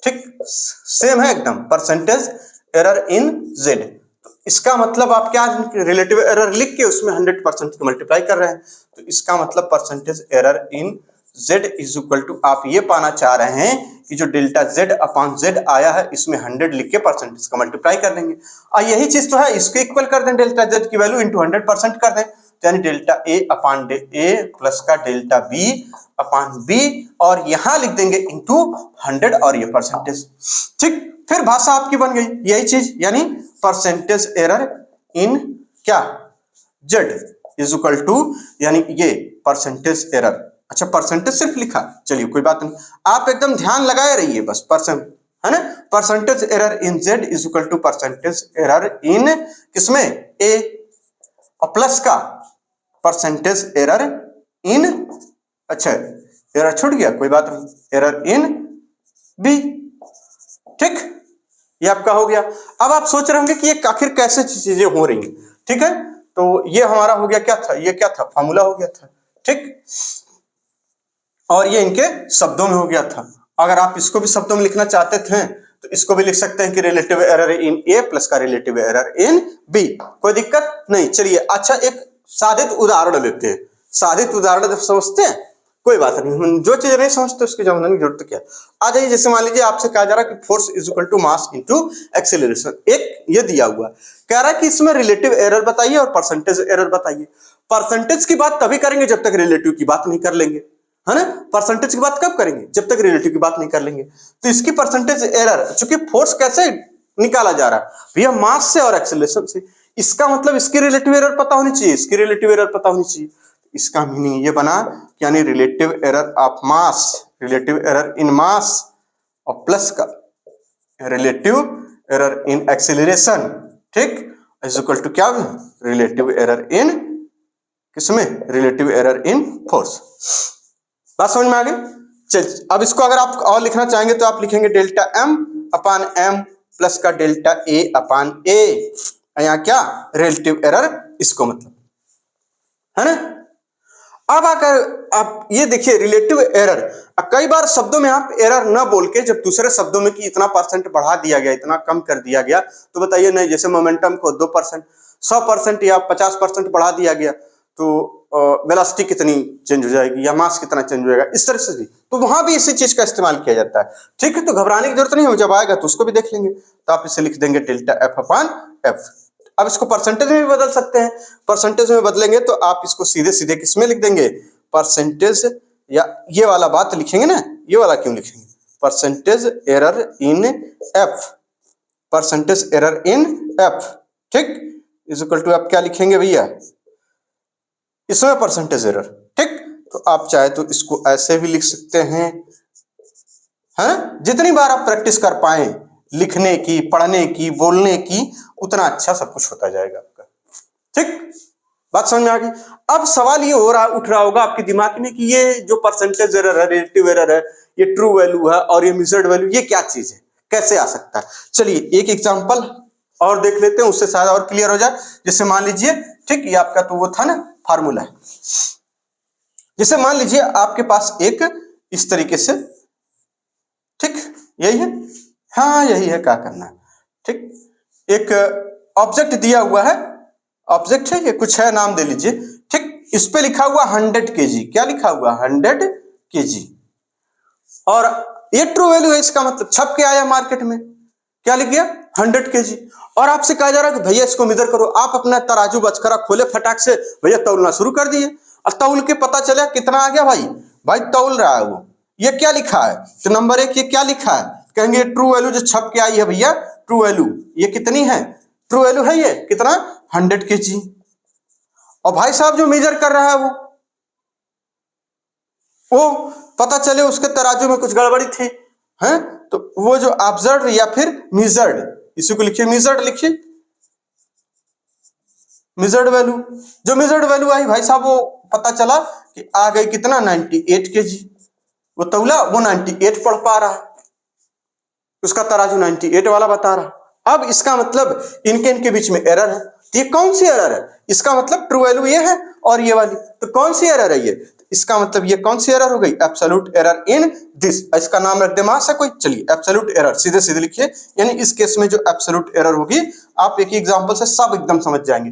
ठीक सेम है एकदम, परसेंटेज एरर इन जेड। तो इसका मतलब आप क्या रिलेटिव एरर लिख के उसमें 100% को मल्टीप्लाई कर रहे हैं, तो इसका मतलब percentage error in z is equal to, आप ये पाना चाह रहे हैं कि जो डेल्टा z अपॉन z आया है इसमें 100 लिख के परसेंटेज का मल्टीप्लाई कर देंगे, और यही चीज तो है, इसको इक्वल कर दें, डेल्टा z की वैल्यू इंटू 100% कर दें, तो यानी delta a upon a plus का डेल्टा b अपॉन b, और यहां लिख देंगे इंटू 100 और ये परसेंटेज। ठीक, फिर भाषा आपकी बन गई यही चीज, यानी परसेंटेज एरर इन क्या z इज इक्वल टू, यानी ये परसेंटेज एरर, अच्छा परसेंटेज सिर्फ लिखा, चलिए कोई बात नहीं, आप एकदम ध्यान लगाए रहिए बस, परसेंट है ना, percentage error in z is equal to percentage error in किसमें a, और प्लस का परसेंटेज एरर इन, अच्छा एरर छूट गया कोई बात नहीं, एरर इन b। ठीक, ये आपका हो गया। अब आप सोच रहे होंगे कि ये आखिर कैसे चीजें हो रही हैं, ठीक है, तो ये हमारा हो गया, क्या था ये, क्या था फार्मूला हो गया था, ठीक, और ये इनके शब्दों में हो गया था। अगर आप इसको भी शब्दों में लिखना चाहते थे तो इसको भी लिख सकते हैं कि relative error in A plus का रिलेटिव एरर इन बी, कोई दिक्कत नहीं। चलिए अच्छा एक साधित उदाहरण लेते हैं, साधित उदाहरण समझते हैं, कोई बात नहीं, जो चीज नहीं समझते उसकी समझने की जरूरत क्या। आ जाइए, जैसे मान लीजिए आपसे कहा जा रहा है कि force is equal to mass into acceleration, एक ये दिया हुआ कह रहा है कि इसमें रिलेटिव एरर बताइए और परसेंटेज एरर बताइए। परसेंटेज की बात तभी करेंगे जब तक रिलेटिव की बात नहीं कर लेंगे, है ना, परसेंटेज की बात कब करेंगे, जब तक रिलेटिव की बात नहीं कर लेंगे। तो इसकी परसेंटेज एरर, चूंकि फोर्स कैसे निकाला जा रहा है भैया, मास से और एक्सेलरेशन से, इसका मतलब इसकी रिलेटिव एरर पता होनी चाहिए, इसकी रिलेटिव एरर पता होनी चाहिए। इसका मीनिंग ये बना कि यानी relative error of mass, relative error in mass, और प्लस का रिलेटिव एरर इन एक्सेलरेशन, ठीक, इज इक्वल टू क्या, रिलेटिव एरर इन किसमें, रिलेटिव एरर इन फोर्स। बात समझ में आ गई। चल अब इसको अगर आप और लिखना चाहेंगे तो आप लिखेंगे डेल्टा m अपान m प्लस का डेल्टा a अपान a, यहाँ क्या रिलेटिव एरर, इसको मतलब, है ना। अब आकर आप ये देखिए रिलेटिव एरर, कई बार शब्दों में आप एरर ना बोल के जब दूसरे शब्दों में कि इतना परसेंट बढ़ा दिया गया, इतना कम कर दिया गया, तो बताइए नहीं, जैसे मोमेंटम को 2%, 100% या 50% बढ़ा दिया गया तो वेलोसिटी कितनी चेंज हो जाएगी या मास कितना चेंज हो जाएगा, इस तरह से भी, तो वहां भी इसी चीज का इस्तेमाल किया जाता है। ठीक है, तो घबराने की जरूरत नहीं है, जब आएगा तो उसको भी देख लेंगे। तो आप इसे लिख देंगे डेल्टा एफ अपान एफ। अब इसको परसेंटेज में भी बदल सकते हैं, परसेंटेज में बदलेंगे तो आप इसको सीधे सीधे किसमें लिख देंगे, परसेंटेज, या ये वाला बात लिखेंगे ना, ये वाला क्यों लिखेंगे, percentage error in F, percentage error in F, ठीक, इज इक्वल टू आप क्या लिखेंगे भैया, इसमें परसेंटेज एरर, ठीक। तो आप चाहे तो इसको ऐसे भी लिख सकते हैं, जितनी बार आप प्रैक्टिस कर पाए लिखने की, पढ़ने की, बोलने की, उतना अच्छा सब कुछ होता जाएगा आपका। ठीक, बात समझ में आ गई। अब सवाल ये हो रहा उठ रहा होगा आपके दिमाग में कि ये जो परसेंटेज एरर है, रिलेटिव एरर है, ये ट्रू वैल्यू है और ये मेजर्ड वैल्यू, ये क्या चीज है, कैसे आ सकता है। चलिए एक एग्जांपल और देख लेते हैं, उससे शायद और क्लियर हो जाए। जैसे मान लीजिए, ठीक, ये आपका तो वो था ना फार्मूला है, जैसे मान लीजिए आपके पास एक इस तरीके से, ठीक, यही है, हाँ यही है, क्या करना है, ठीक, एक ऑब्जेक्ट दिया हुआ है, ऑब्जेक्ट है ये, कुछ है, नाम दे लीजिए, ठीक, इस पे लिखा हुआ 100 kg, क्या लिखा हुआ 100 kg, और ये ट्रू वैल्यू है, इसका मतलब छप के आया मार्केट में, क्या लिख गया 100 kg, और आपसे कहा जा रहा है कि भैया इसको मेजर करो। आप अपना तराजू बचकरा खोले फटाक से, भैया तौलना शुरू कर दिए, और तौल के पता चला कितना आ गया, भाई तौल रहा है वो, ये क्या लिखा है, तो नंबर 1 ये क्या लिखा है, कहेंगे ट्रू वैल्यू जो छप के आई है भैया, ट्रू वैल्यू ये कितनी है, ट्रू वैल्यू है ये कितना 100 kg, और भाई साहब जो मेजर कर रहा है वो पता चले उसके तराजू में कुछ गड़बड़ी थी, हैं, तो वो जो ऑब्जर्व या फिर मेजर्ड, इसी को लिखिए मेजर्ड, लिखिए मेजर्ड वैल्यू, जो मेजर्ड वैल्यू आई भाई साहब वो पता चला कि आ गई कितना 98 kg, वो तौला वो 98 पढ़ पा रहा है, उसका तराजू 98 वाला बता रहा। अब इसका मतलब इनके बीच में एरर है, तो ये कौन सी एरर है, इसका मतलब ट्रू वैल्यू ये है और ये वाली, तो कौन सी एरर है ये, इसका मतलब ये कौन सी एरर हो गई, एब्सोल्यूट एरर इन दिस। इसका नाम रख दे मास है कोई, चलिए एब्सोल्यूट एरर सीधे सीधे लिखिए। यानी इस केस में जो एब्सोल्यूट एरर होगी, आप एक ही एग्जांपल से सब एकदम समझ जाएंगे।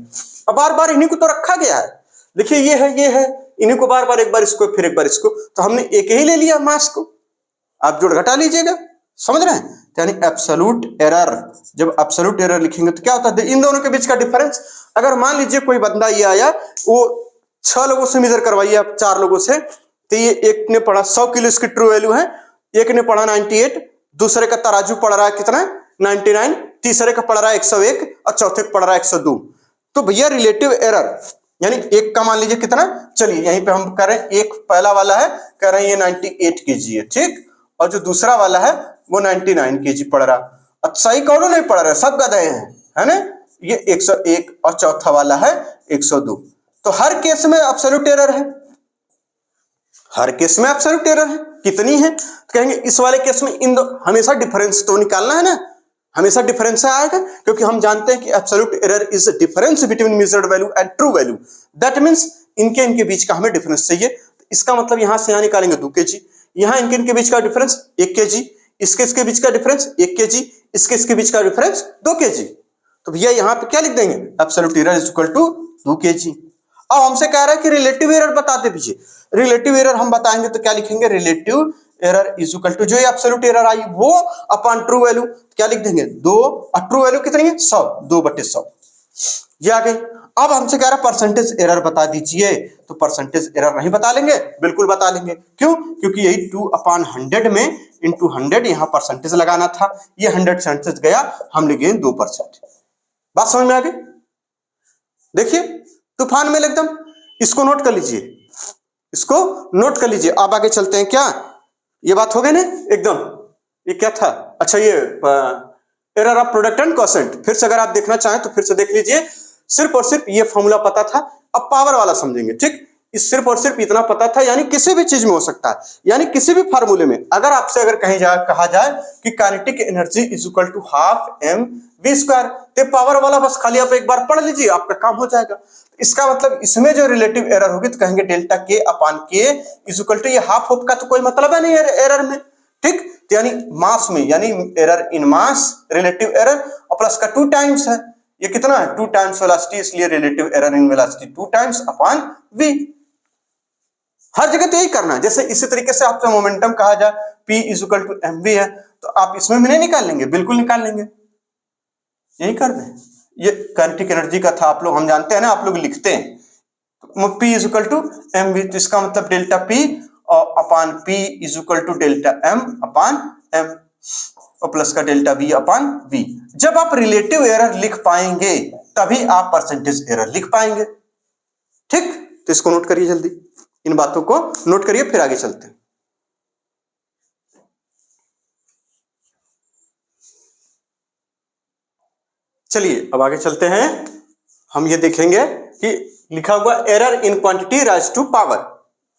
अब बार बार इन्हीं को तो रखा गया है, देखिए ये है, इन्हीं को बार बार एक बार इसको फिर एक बार इसको, तो हमने एक ही ले लिया मास को, आप जोड़ घटा लीजिएगा, समझ रहे हैं। यानी एब्सोल्यूट एरर, जब एब्सोल्यूट एरर लिखेंगे तो क्या होता है, इन दोनों के बीच का डिफरेंस। अगर मान लीजिए कोई बंदा ये आया, वो 6 लोगों से मेजर करवाइए आप, 4 लोगों से, तो ये एक ने पढ़ा 100 किलो इसकी ट्रू वैल्यू है, एक ने पढ़ा 98, दूसरे का तराजू पढ़ रहा है कितना 99, तीसरे का पढ़ रहा है 101 और चौथे का पढ़ रहा है 102। तो भैया रिलेटिव एरर, यानी एक का मान लीजिए कितना, चलिए यहीं पे हम कर रहे हैं, एक पहला वाला है कह रहे हैं ये 98 केजी है, ठीक, और जो दूसरा वाला है वो 99 केजी पढ़ रहा। अच्छा सही कौन नहीं पढ़ रहे, सब गधे हैं, है ना। ये 101 और चौथा वाला है 102। तो हर केस में एब्सोल्यूट एरर है, हर केस में एब्सोल्यूट एरर है। कितनी है, तो कहेंगे इस वाले केस में इन दो हमेशा डिफरेंस तो निकालना है ना, हमेशा डिफरेंस आएगा, क्योंकि हम जानते हैं कि absolute error is difference between measured value and true value. That means इनके बीच का हमें डिफरेंस चाहिए। तो इसका मतलब यहां से यहां निकालेंगे 2 केजी, यहां इनके बीच का डिफरेंस 1 केजी, इसके बीच का डिफरेंस 1 केजी, इसके बीच का डिफरेंस 2 केजी। तो भैया यहां पे क्या लिख देंगे, absolute error is equal to 2 kg. अब हमसे कह रहा है कि रिलेटिव एरर बताते पीछे, रिलेटिव एरर हम बताएंगे तो क्या लिखेंगे, relative error is equal to जो एब्सोल्यूट एरर आई वो अपॉन ट्रू वैल्यू, क्या लिख देंगे 2, और ट्रू वैल्यू कितनी है 100, 2/100 ये आ गई। अब हमसे कह रहा है परसेंटेज एरर बता दीजिए, तो परसेंटेज एरर नहीं बता लेंगे, बिल्कुल बता लेंगे। क्यों, क्योंकि यही 2/100 में इंटू 100 यहां परसेंटेज लगाना था, ये 100 गया, हम लिखे 2%। बात समझ में आ गई। देखिए तूफान में एकदम, इसको नोट कर लीजिए, इसको नोट कर लीजिए। अब आगे चलते हैं, क्या ये बात हो गई ना एकदम। ये क्या था, अच्छा ये error of product and quotient, फिर से अगर आप देखना चाहें तो फिर से देख लीजिए। सिर्फ और सिर्फ ये फॉर्मूला पता था, अब पावर वाला समझेंगे, ठीक। इस सिर्फ और सिर्फ इतना पता था, यानी किसी भी चीज में हो सकता है, यानी किसी भी फार्मूले में अगर आपसे अगर कहीं कहा जाए कि kinetic energy is equal to half mv², तो पावर वाला बस खाली आप एक बार पढ़ लीजिए, आपका काम हो जाएगा। इसका मतलब इसमें जो रिलेटिव एरर होगी तो कहेंगे डेल्टा के अपॉन के इज इक्वल टू, ये हाफ होप का तो कोई मतलब है नहीं एरर में, ठीक। तो यानी मास में, यानी error in mass relative error, और प्लस का 2 टाइम्स है, ये कितना है 2 टाइम्स वेलोसिटी, इसलिए relative error in velocity 2 times upon v। हर जगह तो यही करना है। जैसे इसी तरीके से आपसे मोमेंटम कहा जाए p is equal to mv है, तो आप इसमें भी नहीं निकाल लेंगे, बिल्कुल निकाल लेंगे, यही कर दें। ये काइनेटिक एनर्जी का था, आप लोग हम जानते हैं ना, आप लोग लिखते हैं तो p is equal to mv, तो इसका मतलब डेल्टा p और upon p is equal to delta m upon m और प्लस का डेल्टा v अपॉन v। जब आप रिलेटिव एरर लिख पाएंगे तभी आप परसेंटेज एरर लिख पाएंगे, ठीक। तो इसको नोट करिए जल्दी, इन बातों को नोट करिए, फिर आगे चलते हैं। चलिए अब आगे चलते हैं, हम ये देखेंगे कि लिखा हुआ error in quantity raise to power.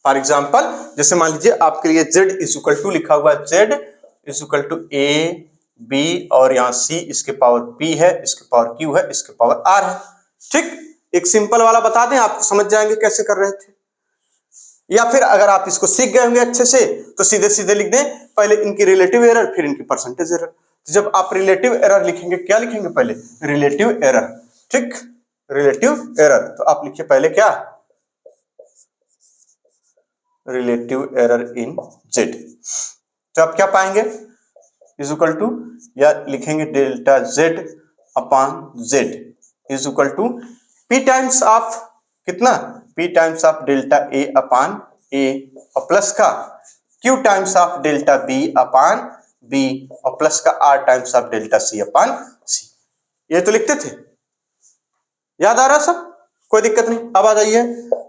For example जैसे मान लीजिए आपके लिए z इज इक्वल टू लिखा हुआ है, z is equal to a b और यहाँ c इसके पावर p है, इसके पावर q है, इसके पावर r है, ठीक। एक सिंपल वाला बता दें, आप समझ जाएंगे कैसे कर रहे थे। या फिर अगर आप इसको सीख गए होंगे अच्छे से तो सीधे सीधे लिख दें, पहले इनकी रिलेटिव एरर फिर इनकी परसेंटेज एरर। तो जब आप रिलेटिव एरर लिखेंगे क्या लिखेंगे, पहले रिलेटिव एरर, ठीक, रिलेटिव एरर। तो आप लिखिए पहले क्या, रिलेटिव एरर इन z। तो आप क्या पाएंगे, इज इक्वल टू, या लिखेंगे delta z upon z is equal to p times of कितना, p times of delta a upon a और प्लस का q times of delta b upon b और प्लस का r times of delta c upon c। ये तो लिखते थे, याद आ रहा सब, कोई दिक्कत नहीं। अब आ जाइए,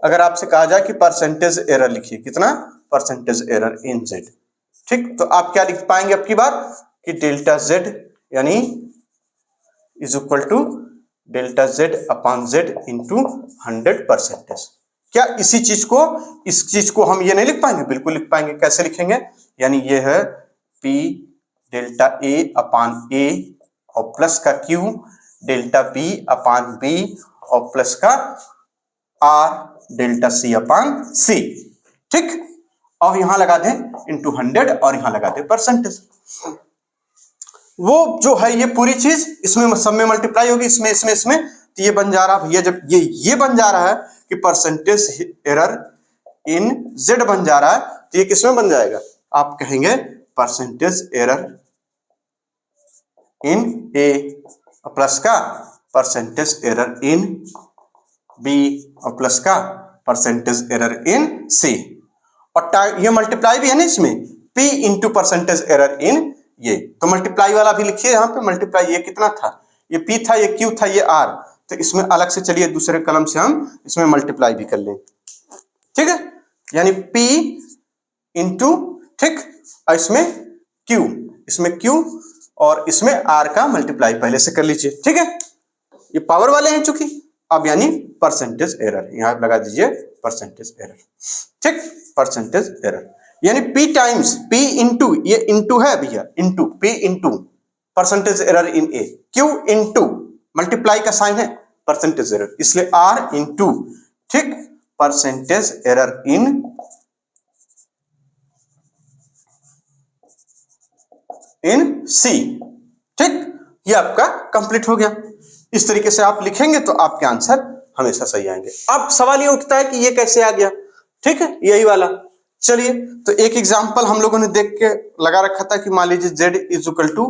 अगर आपसे कहा जाए कि परसेंटेज एरर लिखिए, कितना परसेंटेज एरर इन z, ठीक। तो आप क्या लिख पाएंगे अब की बार कि डेल्टा z यानी is equal to delta z upon z into 100%। क्या इसी चीज को, इस चीज को हम ये नहीं लिख पाएंगे, बिल्कुल लिख पाएंगे। कैसे लिखेंगे, यानी ये है p delta a upon a और प्लस का q delta b upon b और प्लस का r delta c upon c, ठीक, अब यहां लगा दें इंटू 100 और यहां लगा दें परसेंटेज। वो जो है ये पूरी चीज इसमें सब में मल्टीप्लाई होगी, इसमें तो ये बन जा रहा भैया, जब ये बन जा रहा है कि परसेंटेज एरर इन जेड बन जा रहा है, तो ये किसमें बन जाएगा, आप कहेंगे percentage error in A plus का परसेंटेज एरर इन बी और प्लस का परसेंटेज एरर इन सी। और ये मल्टीप्लाई भी है ना इसमें, P इंटू परसेंटेज एरर इन ये, तो मल्टीप्लाई वाला भी लिखिए यहाँ पे, मल्टीप्लाई ये कितना था, ये P था, ये Q था, ये R, तो इसमें अलग से चलिए दूसरे कलम से हम इसमें मल्टीप्लाई भी कर लें, ठीक है, यानी P इंटू, ठीक, और इसमें Q और इसमें R का मल्टीप्लाई पहले से कर लीजिए, ठीक है, ये पावर वाले हैं चूंकि। अब यानी परसेंटेज एरर यहां लगा दीजिए परसेंटेज एरर, ठीक, परसेंटेज एरर यानी P टाइम्स P इंटू, ये इंटू है भैया, into P into percentage error in A, Q into multiply का साइन है परसेंटेज एरर, इसलिए R इंटू, ठीक, परसेंटेज एरर इन C, ठीक, ये आपका कंप्लीट हो गया। इस तरीके से आप लिखेंगे तो आपके आंसर हमेशा सही आएंगे। अब सवाल ये उठता है कि ये कैसे आ गया, ठीक है, यही वाला। चलिए तो एक एग्जांपल हम लोगों ने देख के लगा रखा था कि मान लीजिए z is equal to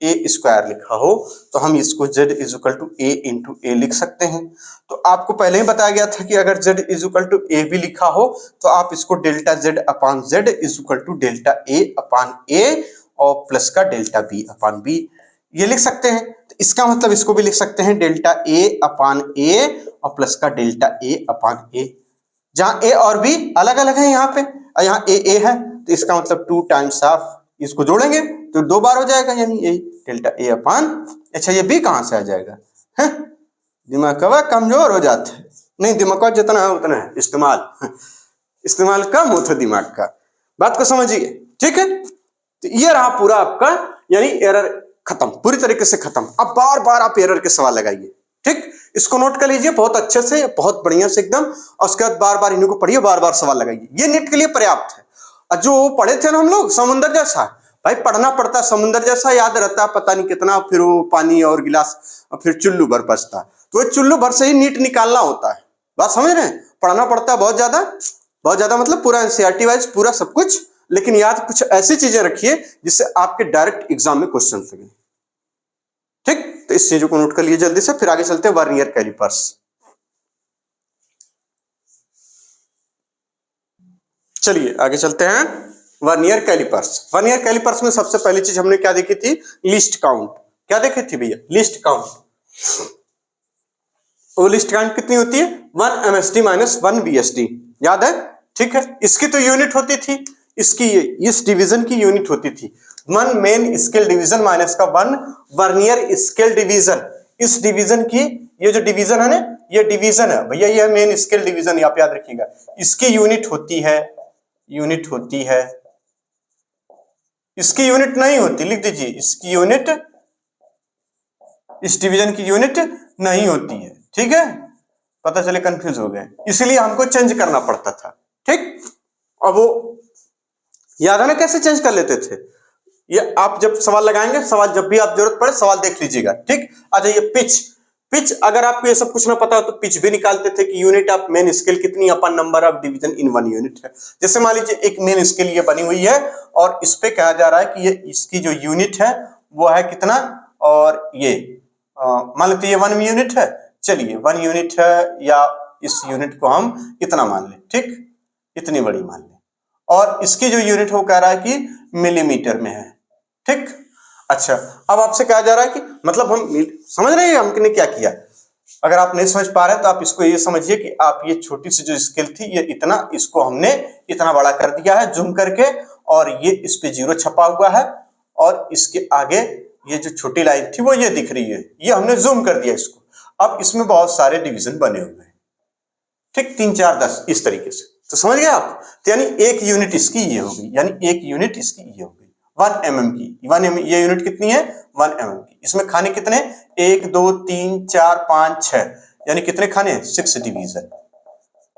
A square लिखा हो, तो हम इसको z is equal to A into A लिख सकते हैं। तो आपको पहले ही बताया गया था कि अगर z is equal to A भी लिखा हो तो आप इसको delta z upon z is equal to delta A upon A और प्लस का डेल्टा बी अपान बी, ये लिख सकते हैं। तो इसका मतलब इसको भी लिख सकते हैं डेल्टा ए अपान ए और प्लस का डेल्टा ए अपान ए, जहां ए और बी अलग अलग है यहाँ पे, और यहाँ ए है, तो इसका मतलब 2 टाइम्स ऑफ, इसको जोड़ेंगे तो 2 बार हो जाएगा, यानी ए डेल्टा ए अपान, अच्छा ये बी कहां से आ जाएगा, है दिमाग का कमजोर हो जाता है, नहीं दिमाग का जितना है उतना है, इस्तेमाल कम होता है दिमाग का, बात को समझिए, ठीक है। तो ये रहा पूरा आपका, यानी एरर खत्म, पूरी तरीके से खत्म। अब बार बार आप एरर के सवाल लगाइए, ठीक, इसको नोट कर लीजिए बहुत अच्छे से, बहुत बढ़िया से एकदम, और उसके बाद बार बार इनको पढ़िए, बार बार सवाल लगाइए, ये नीट के लिए पर्याप्त है। और जो पढ़े थे ना हम लोग समुद्र जैसा, भाई पढ़ना पड़ता, समुद्र जैसा याद रहता पता नहीं कितना, फिर वो पानी और गिलास और फिर चुल्लू भर बचता, तो वो चुल्लू भर से ही नीट निकालना होता है, बात समझ रहे हैं, पढ़ना पड़ता है बहुत ज्यादा, मतलब पूरा एनसीईआरटी वाइज पूरा सब कुछ, लेकिन याद कुछ ऐसी चीजें रखिए जिससे आपके डायरेक्ट एग्जाम में क्वेश्चन लगे, ठीक। तो इस चीजों को नोट कर लिए जल्दी से, फिर आगे चलते हैं वर्नियर कैलिपर्स। चलिए आगे चलते हैं वर्नियर कैलिपर्स। वर्नियर कैलिपर्स में सबसे पहली चीज हमने क्या देखी थी, लिस्ट काउंट। क्या देखी थी भैया, लिस्ट काउंट। वो लिस्ट काउंट कितनी होती है, 1 MSD माइनस 1 VSD, याद है, ठीक है। इसकी तो यूनिट होती थी, इसकी इस डिवीजन की यूनिट होती थी 1 मेन स्केल डिवीजन माइनस का 1 वर्नियर स्केल डिवीजन। इस डिवीजन की, ये जो डिवीजन है ना, ये डिवीजन है भैया, ये मेन स्केल डिवीजन, आप याद रखिएगा, इसकी यूनिट होती है, इसकी यूनिट नहीं होती, लिख दीजिए, इसकी यूनिट, इस डिवीजन की यूनिट नहीं होती है, ठीक है, पता चले कंफ्यूज हो गए, इसलिए हमको चेंज करना पड़ता था, ठीक। अब वो याद है ना कैसे चेंज कर लेते थे, ये आप जब सवाल लगाएंगे, सवाल जब भी आप जरूरत पड़े सवाल देख लीजिएगा, ठीक। आ जाइए पिच, अगर आपको ये सब कुछ ना पता हो तो पिच भी निकालते थे कि यूनिट ऑफ मेन स्केल कितनी upon number of division in 1 unit है। जैसे मान लीजिए एक मेन स्केल ये बनी हुई है और इस पे कहा जा रहा है कि ये इसकी जो यूनिट है वो है कितना, और ये मान लेते ये 1 यूनिट है, चलिए 1 यूनिट है, या इस यूनिट को हम इतना मान लें, ठीक, इतनी बड़ी मान लें, और इसकी जो यूनिट वो कह रहा है कि मिलीमीटर में है, ठीक। अच्छा, अब आपसे कहा जा रहा है कि मतलब हम समझ रहे हैं हमने क्या किया। अगर आप नहीं समझ पा रहे हैं तो आप इसको ये समझिए कि आप ये छोटी सी जो स्केल थी ये इतना, इसको हमने इतना बड़ा कर दिया है जूम करके, और ये इस पे 0 छपा हुआ है, और इसके आगे ये जो छोटी लाइन थी वो ये दिख रही है, ये हमने जूम कर दिया इसको। अब इसमें बहुत सारे डिवीजन बने हुए हैं, ठीक, 3 4 10 इस तरीके से, तो समझ गए आप। तो यानी एक यूनिट इसकी ये होगी, यानी एक यूनिट इसकी ये होगी 1 mm की, 1 mm ये यूनिट कितनी है 1 mm की। इसमें खाने कितने, 1 2 3 4 5 6, यानी कितने खाने 6 डिवीजन,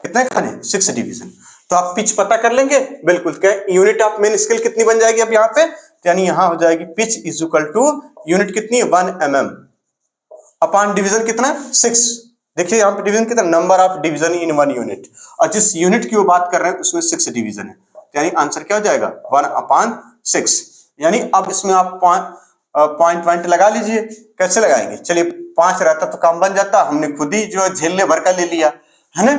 कितने खाने 6 डिवीजन, तो आप पिच पता कर लेंगे बिल्कुल। क्या यूनिट ऑफ मेन स्केल कितनी बन जाएगी अब यहाँ पे, यानी यहां हो जाएगी pitch is equal to unit कितनी 1 mm अपॉन डिवीजन कितना 6। देखिए यहाँ पे डिवीजन कितना, number of division in 1 unit, और जिस यूनिट की वो बात कर रहे हैं उसमें 6 डिवीजन है, यानी आंसर क्या हो जाएगा 1/6। यानी अब इसमें आप पॉइंट लगा लीजिए। कैसे लगाएंगे, चलिए 5 रहता तो काम बन जाता, हमने खुद ही जो झेलने भर का ले लिया है ना,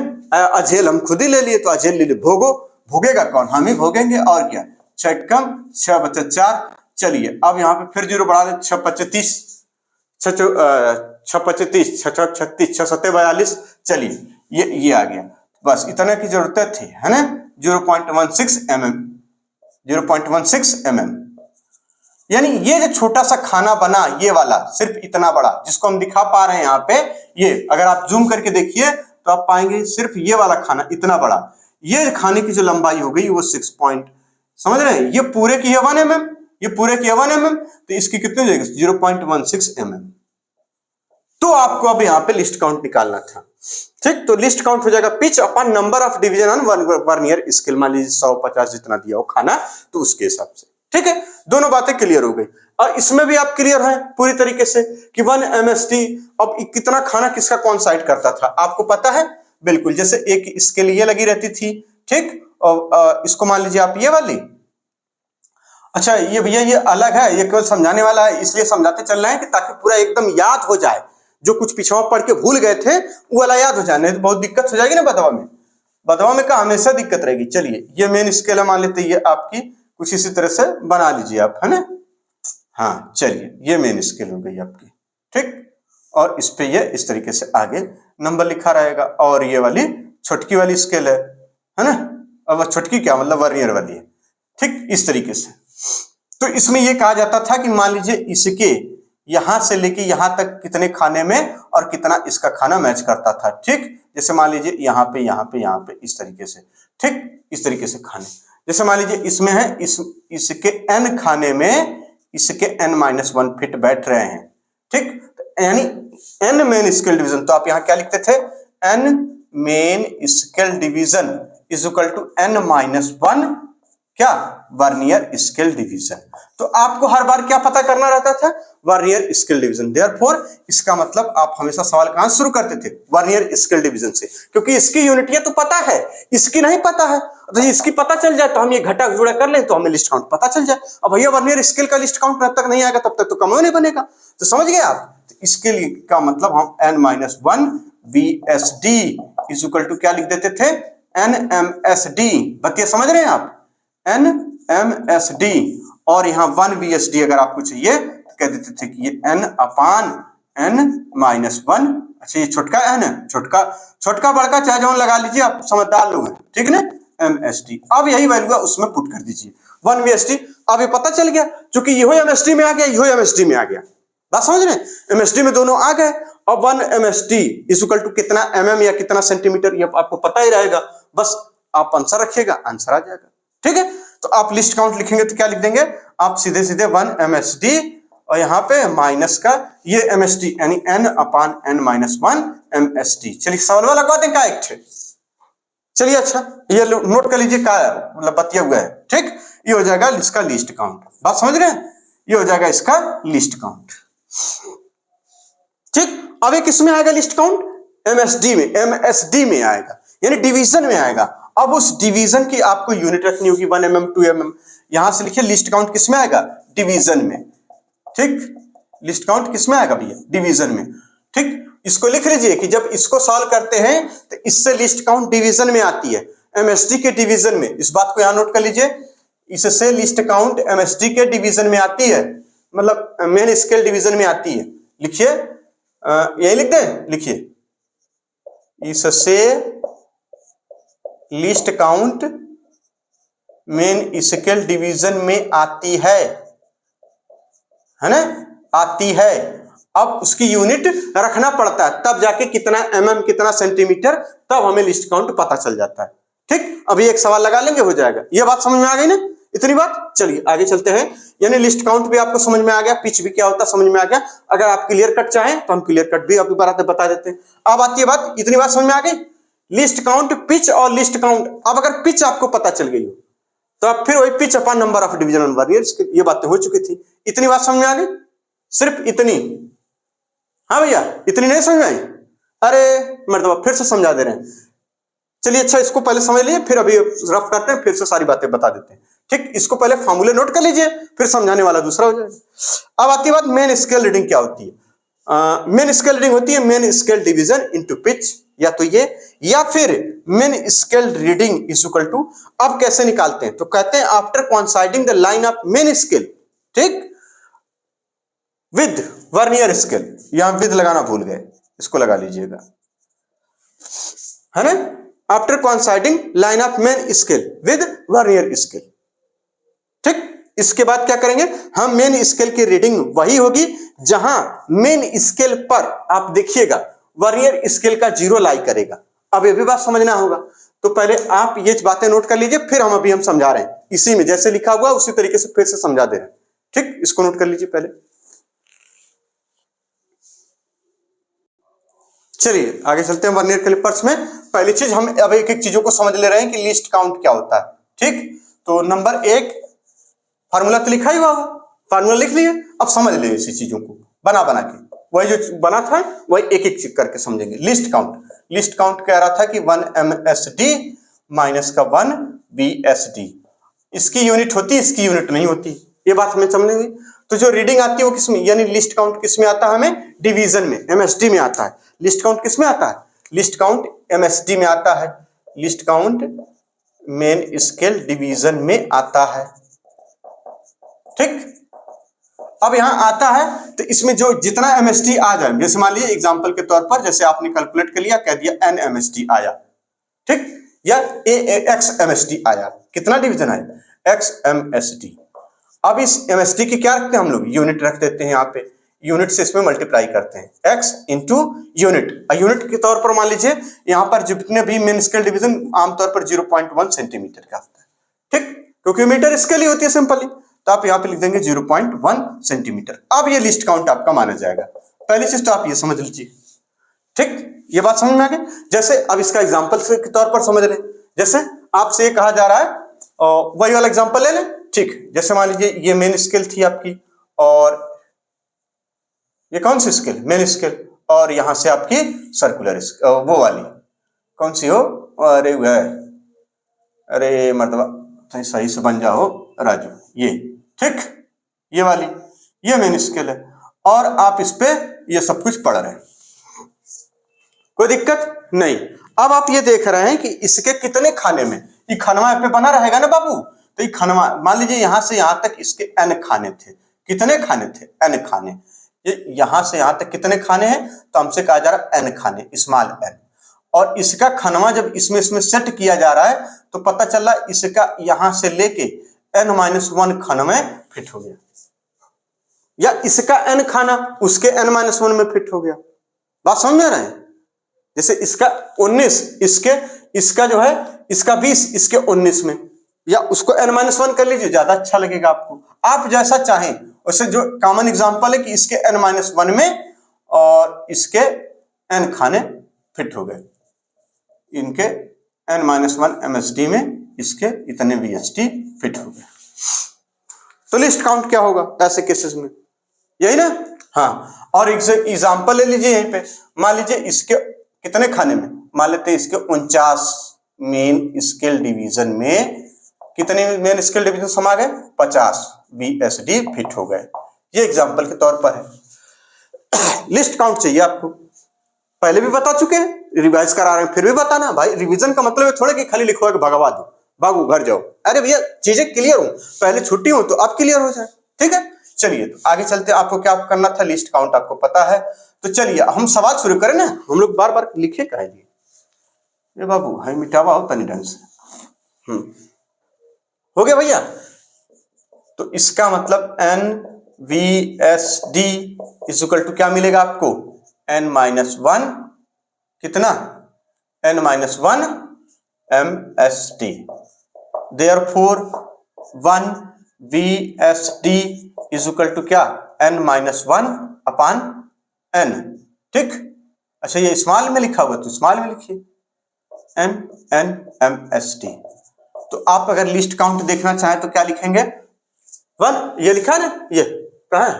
अझेल हम खुद ही ले लिए, तो अझेल ले लिए, भोगेगा कौन, हम ही भोगेंगे और क्या। 6 कम 6 बचा 4। चलिए अब यहाँ पे फिर 0 बढ़ा दे, 6 25 30, 6 25 30, 6 36, 6 7 42। चलिए ये आ गया, बस इतना की जरूरत थी है ना। 0.16 mm, 0.16 mm, यानी ये जो छोटा सा खाना बना ये वाला सिर्फ इतना बड़ा जिसको हम दिखा पा रहे हैं यहाँ पे, ये अगर आप जूम करके देखिए तो आप पाएंगे सिर्फ ये वाला खाना इतना बड़ा, ये खाने की जो लंबाई हो गई वो 6 पॉइंट, समझ रहे हैं, ये पूरे की है 1 mm, ये पूरे की है 1 mm, तो इसकी कितनी हो जाएगी 0.16 mm। तो आपको अब यहाँ पे लिस्ट काउंट निकालना था, ठीक। तो लिस्ट काउंट हो जाएगा pitch upon number of division on vernier scale, मान लीजिए 150 जितना दिया हो खाना, तो उसके हिसाब से, ठीक है। दोनों बातें क्लियर हो गई, और इसमें भी आप क्लियर हैं पूरी तरीके से कि 1 MSD अब कितना खाना किसका कौन साइड करता था आपको पता है बिल्कुल। जैसे एक स्केल ये लगी रहती थी, ठीक, और इसको मान लीजिए आप ये वाली, अच्छा ये भैया ये अलग है, ये केवल समझाने वाला है, इसलिए समझाते चल रहे हैं कि ताकि पूरा एकदम याद हो जाए, जो कुछ पिछवा पढ़ के भूल गए थे वो वाला याद हो जाए, नहीं तो बहुत दिक्कत हो जाएगी ना बदवा में का हमेशा दिक्कत रहेगी। चलिए ये मेन स्केल है, मान लेते ये आपकी कुछ इसी तरह से बना लीजिए आप, है ना। हाँ चलिए ये मेन स्केल हो गई आपकी, ठीक, और इस पे ये इस तरीके से आगे नंबर लिखा रहेगा, और ये वाली छोटकी वाली स्केल है ना, अब छोटकी क्या मतलब वर्नियर वाली है, ठीक, इस तरीके से। तो इसमें ये कहा जाता था कि मान लीजिए इसके यहां से लेके यहां तक कितने खाने में और कितना इसका खाना मैच करता था, ठीक। जैसे मान लीजिए यहाँ पे इस तरीके से, ठीक, इस तरीके से खाने, जैसे मान लीजिए इसमें है इसके n खाने में इसके n-1 फिट बैठ रहे हैं, ठीक, तो यानी n मेन स्केल डिवीजन, तो आप यहाँ क्या लिखते थे n main scale division is equal to n-1 क्या वर्नियर स्केल डिवीजन। तो आपको हर बार क्या पता करना रहता था वर्नियर स्केल डिवीजन, देयरफॉर इसका मतलब आप हमेशा सवाल कहां शुरू करते थे वर्नियर स्केल डिवीजन से, क्योंकि इसकी यूनिट तो पता है, इसकी नहीं पता है, तो इसकी पता चल जाए तो हम ये घटा जुड़ा कर लें तो हमें लिस्ट काउंट पता चल जाए। अब भैया वर्नियर स्केल का लिस्ट काउंट जब तक नहीं आएगा तब तक तो कम नहीं बनेगा, तो समझ गए आप। तो इसके लिए का मतलब हम n-1 VSD is equal to क्या लिख देते थे NMSD, बतिया समझ रहे हैं आप, NMSD, और यहाँ 1 VSD अगर आपको चाहिए तो कह देते थे कि ये n/n-1, अच्छा ये छोटका n है, छोटका बड़का चाहे जो लगा लीजिए, आप समझदार लोग हैं, ठीक ना, MSD। अब यही वैल्यू है उसमें पुट कर दीजिए 1 VSD। अब ये पता चल गया, क्योंकि यो MSD में आ गया, यो MSD में आ गया, बात समझ रहे हैं, MSD में दोनों आ गए। अब 1 MSD इज इक्वल टू कितना mm या कितना सेंटीमीटर, ये आपको पता ही रहेगा, बस आप आंसर रखिएगा, आंसर आ जाएगा, ठीक है। तो आप लिस्ट काउंट लिखेंगे तो क्या लिख देंगे आप सीधे 1 MSD, और यहाँ पे माइनस का ये MSD यानी n/n-1 MSD। चलिए सवाल वाला लगा दें का एक थे, चलिए अच्छा ये नोट कर लीजिए का मतलब बतिया हुआ है, ठीक, ये हो जाएगा इसका लिस्ट काउंट, बात समझ रहे हैं, ये हो जाएगा इसका लिस्ट काउंट, ठीक। अब ये किस में आएगा लिस्ट काउंट MSD में आएगा, यानी डिवीजन में आएगा। अब उस डिवीजन की आपको यूनिट रखनी होगी 1 mm 2 mm, यहां से लिखिए लिस्ट काउंट किस में आएगा डिवीजन में, ठीक, लिस्ट काउंट किस में आएगा भैया डिवीजन में, ठीक। इसको लिख लीजिए कि जब इसको सॉल्व करते हैं तो इससे लिस्ट काउंट डिवीजन में आती है, MSD के डिवीजन में, इस बात को यहां नोट कर लीजिए, इससे लिस्ट काउंट MSD के डिवीजन में आती है, मतलब मेन स्केल डिवीजन में आती है। लिखिए यही लिखते हैं, लिखिए इससे list count main scale division में आती है ना, आती है। अब उसकी यूनिट रखना पड़ता है, तब जाके कितना mm कितना सेंटीमीटर, तब हमें लिस्ट काउंट पता चल जाता है, ठीक। अभी एक सवाल लगा लेंगे, हो जाएगा। ये बात समझ में आ गई ना, इतनी बात। चलिए आगे चलते हैं, यानी लिस्ट काउंट भी आपको समझ में आ गया, पिच भी क्या होता है समझ में आ गया। अगर आप क्लियर कट चाहें तो हम क्लियर कट भी आपको बता देते हैं। अब आती है बात, इतनी बात समझ में आ गई, लिस्ट काउंट, पिच और लिस्ट काउंट। अब अगर पिच आपको पता चल गई हो तो आप फिर वही pitch upon number of division on verniers, ये बातें हो चुकी थी। इतनी बात समझ में आ गई, सिर्फ इतनी। हाँ भैया, इतनी नहीं समझ में आई? अरे मर्दबा फिर से समझा दे रहे हैं। चलिए अच्छा, इसको पहले समझ लीजिए, फिर अभी रफ करते हैं, फिर से सारी बातें बता देते हैं। ठीक, इसको पहले फॉर्मूले नोट कर लीजिए, फिर समझाने वाला दूसरा हो जाएगा। अब आती बात मेन स्केल रीडिंग क्या होती है। मेन स्केल रीडिंग होती है main scale division into pitch, या तो ये, या फिर main scale reading is equal to. अब कैसे निकालते हैं, तो कहते हैं after coinciding the line of main scale, ठीक, विद वर्नियर स्केल। यहां विद लगाना भूल गए, इसको लगा लीजिएगा, है ना। After coinciding line of main scale with vernier scale, ठीक। इसके बाद क्या करेंगे हम, मेन स्केल की रीडिंग वही होगी जहां मेन स्केल पर आप देखिएगा वर्नियर स्केल का 0 लाई करेगा। अब ये भी बात समझना होगा, तो पहले आप ये बातें नोट कर लीजिए, फिर हम समझा रहे हैं इसी में जैसे लिखा हुआ उसी तरीके से फिर से समझा दे रहे हैं। ठीक, इसको नोट कर लीजिए पहले। चलिए आगे चलते हैं वर्नियर कैलिपर्स में। पहली चीज हम अब एक एक चीजों को समझ ले रहे हैं कि लिस्ट काउंट क्या होता है। ठीक, तो नंबर 1 फार्मूला तो लिखा ही हुआ, फार्मूला लिख लिए, अब समझ ले इसी चीजों को बना बना के, वही जो बना था वही एक एक चीज करके समझेंगे। लिस्ट काउंट, लिस्ट काउंट कह रहा था कि 1 MSD माइनस का 1 BSD, इसकी यूनिट होती है, इसकी यूनिट नहीं होती, ये बात हमें समझेंगे। तो जो रीडिंग आती है वो किसमें, यानी लिस्ट काउंट किसमें आता है, हमें डिवीजन में, MSD में आता है। लिस्ट काउंट किसमें आता है, लिस्ट काउंट MSD में आता है, list count main scale division में आता है। ठीक, अब यहां आता है तो इसमें जो जितना MSD आ जाए, जैसे मान लीजिए एग्जांपल के तौर पर, जैसे आपने कैलकुलेट कर लिया, कह दिया n MSD आया, ठीक, या x MSD आया, कितना डिवीजन आया, x MSD। अब इस MSD की क्या रखते हैं हम लोग, यूनिट रख देते हैं, यहाँ पे यूनिट से इसमें मल्टीप्लाई करते हैं, x इंटू यूनिट। यूनिट के तौर पर मान लीजिए यहाँ पर जितने भी मेन स्केल डिवीजन आमतौर पर 0.1 सेंटीमीटर का होता है, ठीक, क्योंकि मीटर स्केल ही होती है सिंपली, तो आप यहाँ पे लिख देंगे 0.1 सेंटीमीटर। अब ये लिस्ट काउंट आपका माना जाएगा। पहली चीज तो आप ये समझ लीजिए, ठीक, ये बात समझ में आ गई। जैसे अब इसका एग्जांपल के तौर पर समझ लें, जैसे आपसे ये कहा जा रहा है, वही वाला एग्जांपल ले लें, ठीक। जैसे मान लीजिए ये मेन स्केल थी आपकी, और ये कौन सी स्केल, मेन स्केल, और यहां से आपकी सर्कुलर वो वाली कौन सी हो, अरे वह, अरे मतलब सही से बन जाओ राजू, ये, ठीक, ये वाली, ये मेन स्केल है, और आप इस पे ये सब कुछ पढ़ रहे हैं, कोई दिक्कत नहीं। अब आप ये देख रहे हैं कि इसके कितने खाने में, ये खनवा पे बना रहेगा ना बाबू, तो ये खनवा, मान लीजिए यहां से यहां तक इसके n खाने थे, कितने खाने थे, n खाने, ये यहां से यहां तक कितने खाने हैं, तो हमसे कहा जा रहा है n खाने, स्मॉल n, और इसका खनवा जब इसमें सेट किया जा रहा है तो पता चला इसका यहां से लेके n-1 खाना में फिट हो गया, या इसका n खाना उसके n-1 में फिट हो गया। बात समझ में आ रहा है, जैसे इसका 19, इसका जो है इसका 20, इसके 19 में, या उसको n-1 कर लीजिए, ज्यादा अच्छा लगेगा आपको, आप जैसा चाहें। वैसे जो कॉमन एग्जांपल है कि इसके n-1 में और इसके n खाने फिट हो गए, इनके n-1 MSD में इसके इतने VSD फिट हो गए। तो लिस्ट काउंट क्या होगा ऐसे केसेस में, यही ना। हाँ, और एग्जांपल ले लीजिए यहीं पे, मान लीजिए इसके कितने खाने में, मान लेते हैं इसके 49 मेन स्केल डिवीजन में, कितने मेन स्केल डिवीजन समा गए, 50 VSD फिट हो गए। ये एग्जांपल के तौर पर है। लिस्ट काउंट चाहिए आपको, पहले भी बता चुके हैं, रिवाइज करा रहे हैं, फिर भी बताना भाई। रिवीजन का मतलब है थोड़ा कि खाली लिखो कि भगवा दो, भागो घर जाओ, अरे भैया चीजें क्लियर हो, पहले छुट्टी हो तो अब क्लियर हो जाए, ठीक है। चलिए तो आगे चलते, आपको क्या करना था, लिस्ट काउंट आपको पता है, तो चलिए हम सवाल शुरू करें ना, हम लोग बार बार लिखे कह दिए, ये बाबू है मिटावा हो तनी ढंग से, हो गया भैया। तो इसका मतलब NVSD इज इक्वल टू क्या मिलेगा आपको, n-1 कितना, n-1 MSD, therefore 1 VSD is equal to क्या, n-1 अपॉन n, ठीक। अच्छा ये स्मॉल में लिखा हुआ तो स्मॉल में लिखिए, NNMSD। तो आप अगर लिस्ट काउंट देखना चाहें तो क्या लिखेंगे, 1, ये लिखा है ना, ये कहाँ है,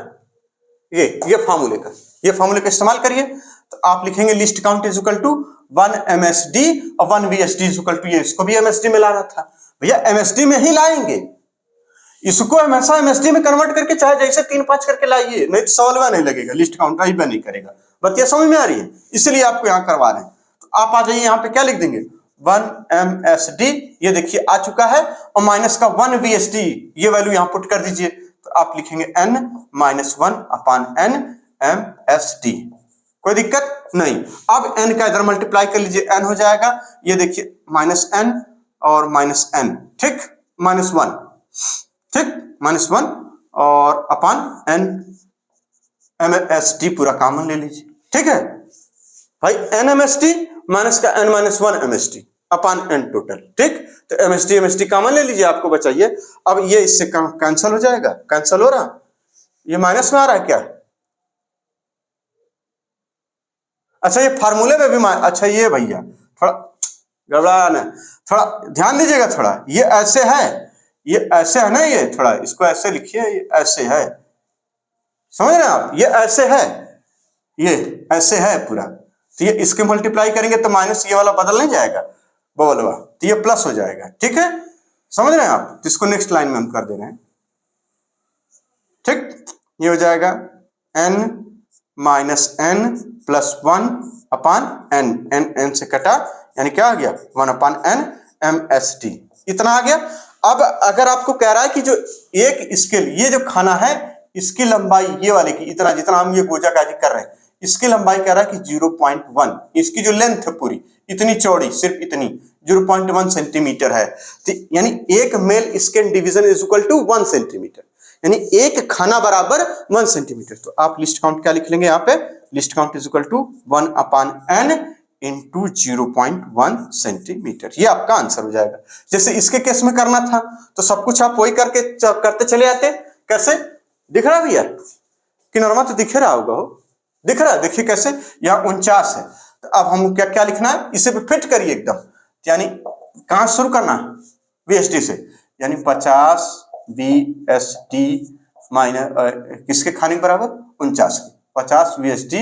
ये फार्मूले का इस्तेमाल करिए। तो आप लिखेंगे least count is equal to 1 MSD और 1 VSD इज इक्वल टू, ये इसको भी MSD में लाना था भैया, MSD में ही लाएंगे, इसको हमेशा MSD में कन्वर्ट करके चाहे जैसे 3-5 करके लाइए, नहीं तो सवाल नहीं लगेगा, लिस्ट काउंट ही नहीं करेगा। बात ये समझ में आ रही है, इसलिए आपको यहाँ करवा रहे हैं। तो आप आ जाइए यहाँ पे, क्या लिख देंगे 1 MSD, ये देखिए आ चुका है, और माइनस का 1 VSD, ये वैल्यू यहाँ पुट कर दीजिए। तो आप लिखेंगे n-1/n MSD, कोई दिक्कत नहीं। अब n का इधर मल्टीप्लाई कर लीजिए, n हो जाएगा, ये देखिए -n और -n, ठीक, -1, ठीक, -1 और अपान n MSD पूरा कॉमन ले लीजिए, ठीक है भाई, NMSD माइनस का n-1 MSD अपान n टोटल, ठीक। तो MSD कॉमन ले लीजिए, आपको बचाइए। अब ये इससे कैंसिल हो जाएगा, कैंसिल हो रहा, ये माइनस में आ रहा है क्या, अच्छा ये फार्मूले में भी अच्छा ये भैया थोड़ा गड़बड़ा ना, थोड़ा ध्यान दीजिएगा, थोड़ा ये ऐसे है, ये ऐसे है ना, ये थोड़ा इसको ऐसे लिखिए, ये ऐसे है, समझ रहे हैं आप, ये ऐसे है, ये ऐसे है पूरा। तो ये इसके मल्टीप्लाई करेंगे तो माइनस ये वाला बदल नहीं जाएगा, बबलवा, तो ये प्लस हो जाएगा, ठीक है, समझ रहे हैं आप। तो इसको नेक्स्ट लाइन में हम कर दे रहे हैं, ठीक, ये हो जाएगा n-n + 1 अपान n से कटा, यानी क्या आ गया 1/n MSD, इतना आ गया। अब अगर आपको कह रहा है कि जो एक स्केल, ये जो खाना है इसकी लंबाई, ये वाले की इतना, जितना हम ये गोजाकाजी कर रहे हैं, इसकी लंबाई कह रहा है कि 0.1, इसकी जो लेंथ है पूरी इतनी चौड़ी, सिर्फ इतनी 0.1 सेंटीमीटर है। तो यानी एक main scale division is equal to 1 centimetre, यानी एक खाना बराबर 1 सेंटीमीटर। तो आप लिस्ट काउंट क्या लिख लेंगे यहाँ पे, least count is equal to 1/n into 0.1 centimetre, ये आपका आंसर हो जाएगा। जैसे इसके केस में करना था तो सब कुछ आप वही करते चले आते, कैसे दिख रहा भैया कि नॉर्मल तो दिख रहा होगा, हो दिख रहा है, देखिए कैसे, यहाँ 49 है। तो अब हम क्या क्या लिखना है, इसे फिट करिए एकदम, यानी कहां शुरू करना है, VSD से, यानी 50 VSD माइनस किसके खाने के बराबर 49 के, 50 VSD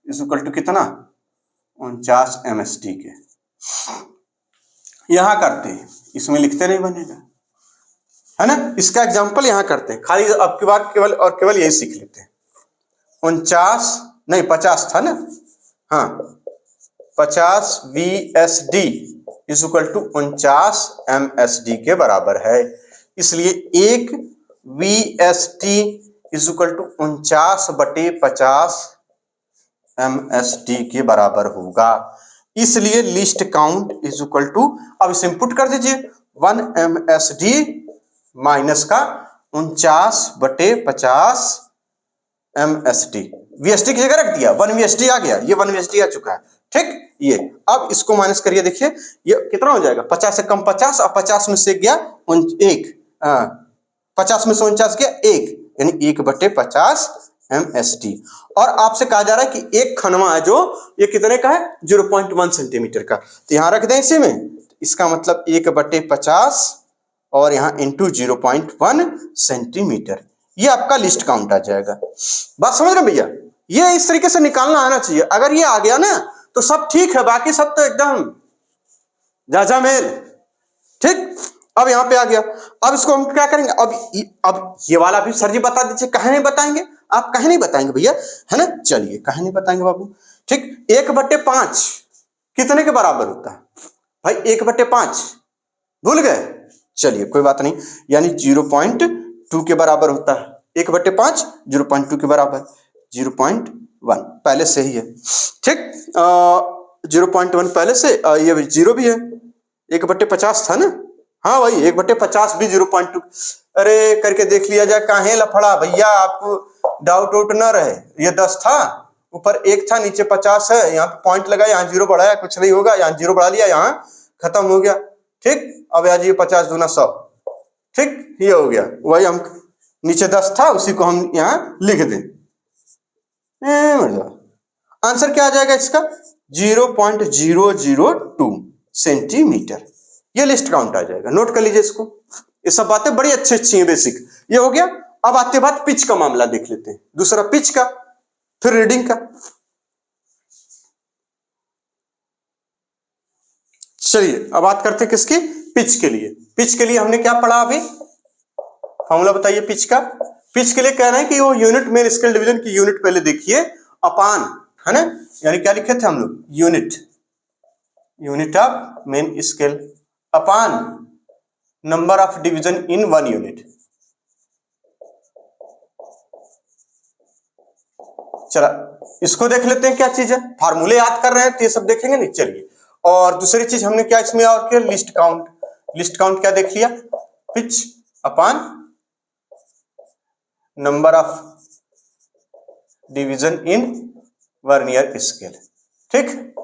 इज इक्वल टू कितना 49 MSD के। यहां करते हैं, इसमें लिखते नहीं बनेगा, है ना, इसका एग्जांपल यहां करते हैं, खाली अब की बार केवल यही सीख लेते हैं। 49 नहीं 50 था ना, हाँ 50 VSD is equal to 49 MSD के बराबर है, इसलिए 1 VSD is equal to 49/50 MSD के बराबर होगा, इसलिए least count is equal to, अब इसे इंपुट कर दीजिए 1 MSD माइनस का 49/50 MSD, VSD की जगह रख दिया, 1 VSD आ गया, ये 1 VSD आ चुका है, ठीक। ये अब इसको माइनस करिए, देखिए ये कितना हो जाएगा, 50 से कम 50 और 50 में से गया 1, 50 में से 49 गया 1, यानी 1/50 MSD। और आपसे कहा जा रहा है कि एक खनवा है जो ये कितने का है 0.1 सेंटीमीटर का, तो यहां रख दें इसी में, इसका मतलब 1/50 और यहाँ इंटू 0.1 सेंटीमीटर, ये आपका लिस्ट काउंट आ जाएगा। बात समझ रहे भैया, ये इस तरीके से निकालना आना चाहिए, अगर ये आ गया ना तो सब ठीक है, बाकी सब तो एकदम जाजा मेल, ठीक। अब यहाँ पे आ गया, अब इसको हम क्या करेंगे, अब ये वाला भी सर जी बता दीजिए, कहे नहीं बताएंगे आप, कहे नहीं बताएंगे भैया, है ना, चलिए कहे नहीं बताएंगे बाबू, ठीक। 1/5 कितने के बराबर होता है भाई, 1/5 भूल गए, चलिए कोई बात नहीं, यानी 0.2 के बराबर होता है, 1/5 0.2 के बराबर 0.1 पहले से ही है, ठीक, 0.1 पहले से, ये 0 भी है, 1/50 था ना, हाँ भाई 1/50 भी 0.2, अरे करके देख लिया जाए, काहे लफड़ा भैया, आपको डाउट न रहे, ये 10 था, ऊपर 1 था, नीचे 50 है, यहाँ पे पॉइंट लगा, यहाँ 0 बढ़ाया, कुछ नहीं होगा, यहाँ 0 बढ़ा लिया, यहाँ खत्म हो गया, ठीक। अब यार ये 50 दूना 100, ठीक, ये हो गया, वही हम नीचे 10 था उसी को हम यहाँ लिख दें, आंसर क्या आ जाएगा इसका 0.002, सेंटीमीटर। ये लिस्ट काउंट आ जाएगा, नोट कर लीजिए इसको। ये सब बातें बड़ी अच्छी हैं, बेसिक। ये हो गया। अब आते बात पिच का मामला देख लेते हैं, दूसरा पिच का, फिर रीडिंग का। चलिए अब बात करते हैं किसकी, पिच के लिए। पिच के लिए हमने क्या पढ़ा अभी, फॉर्मूला बताइए पिच का। पिच के लिए कह रहे हैं कि वो यूनिट मेन स्केल डिवीजन की यूनिट पहले देखिए, अपान, है ना, यानी क्या लिखे थे हम लोग, unit, unit of main scale upon number of division in one unit. चला इसको देख लेते हैं क्या चीज है, फार्मूले याद कर रहे हैं तो ये सब देखेंगे नहीं। चलिए, और दूसरी चीज हमने क्या इसमें और क्या, लिस्ट काउंट। लिस्ट काउंट क्या देख लिया, pitch upon number of division in vernier scale. ठीक,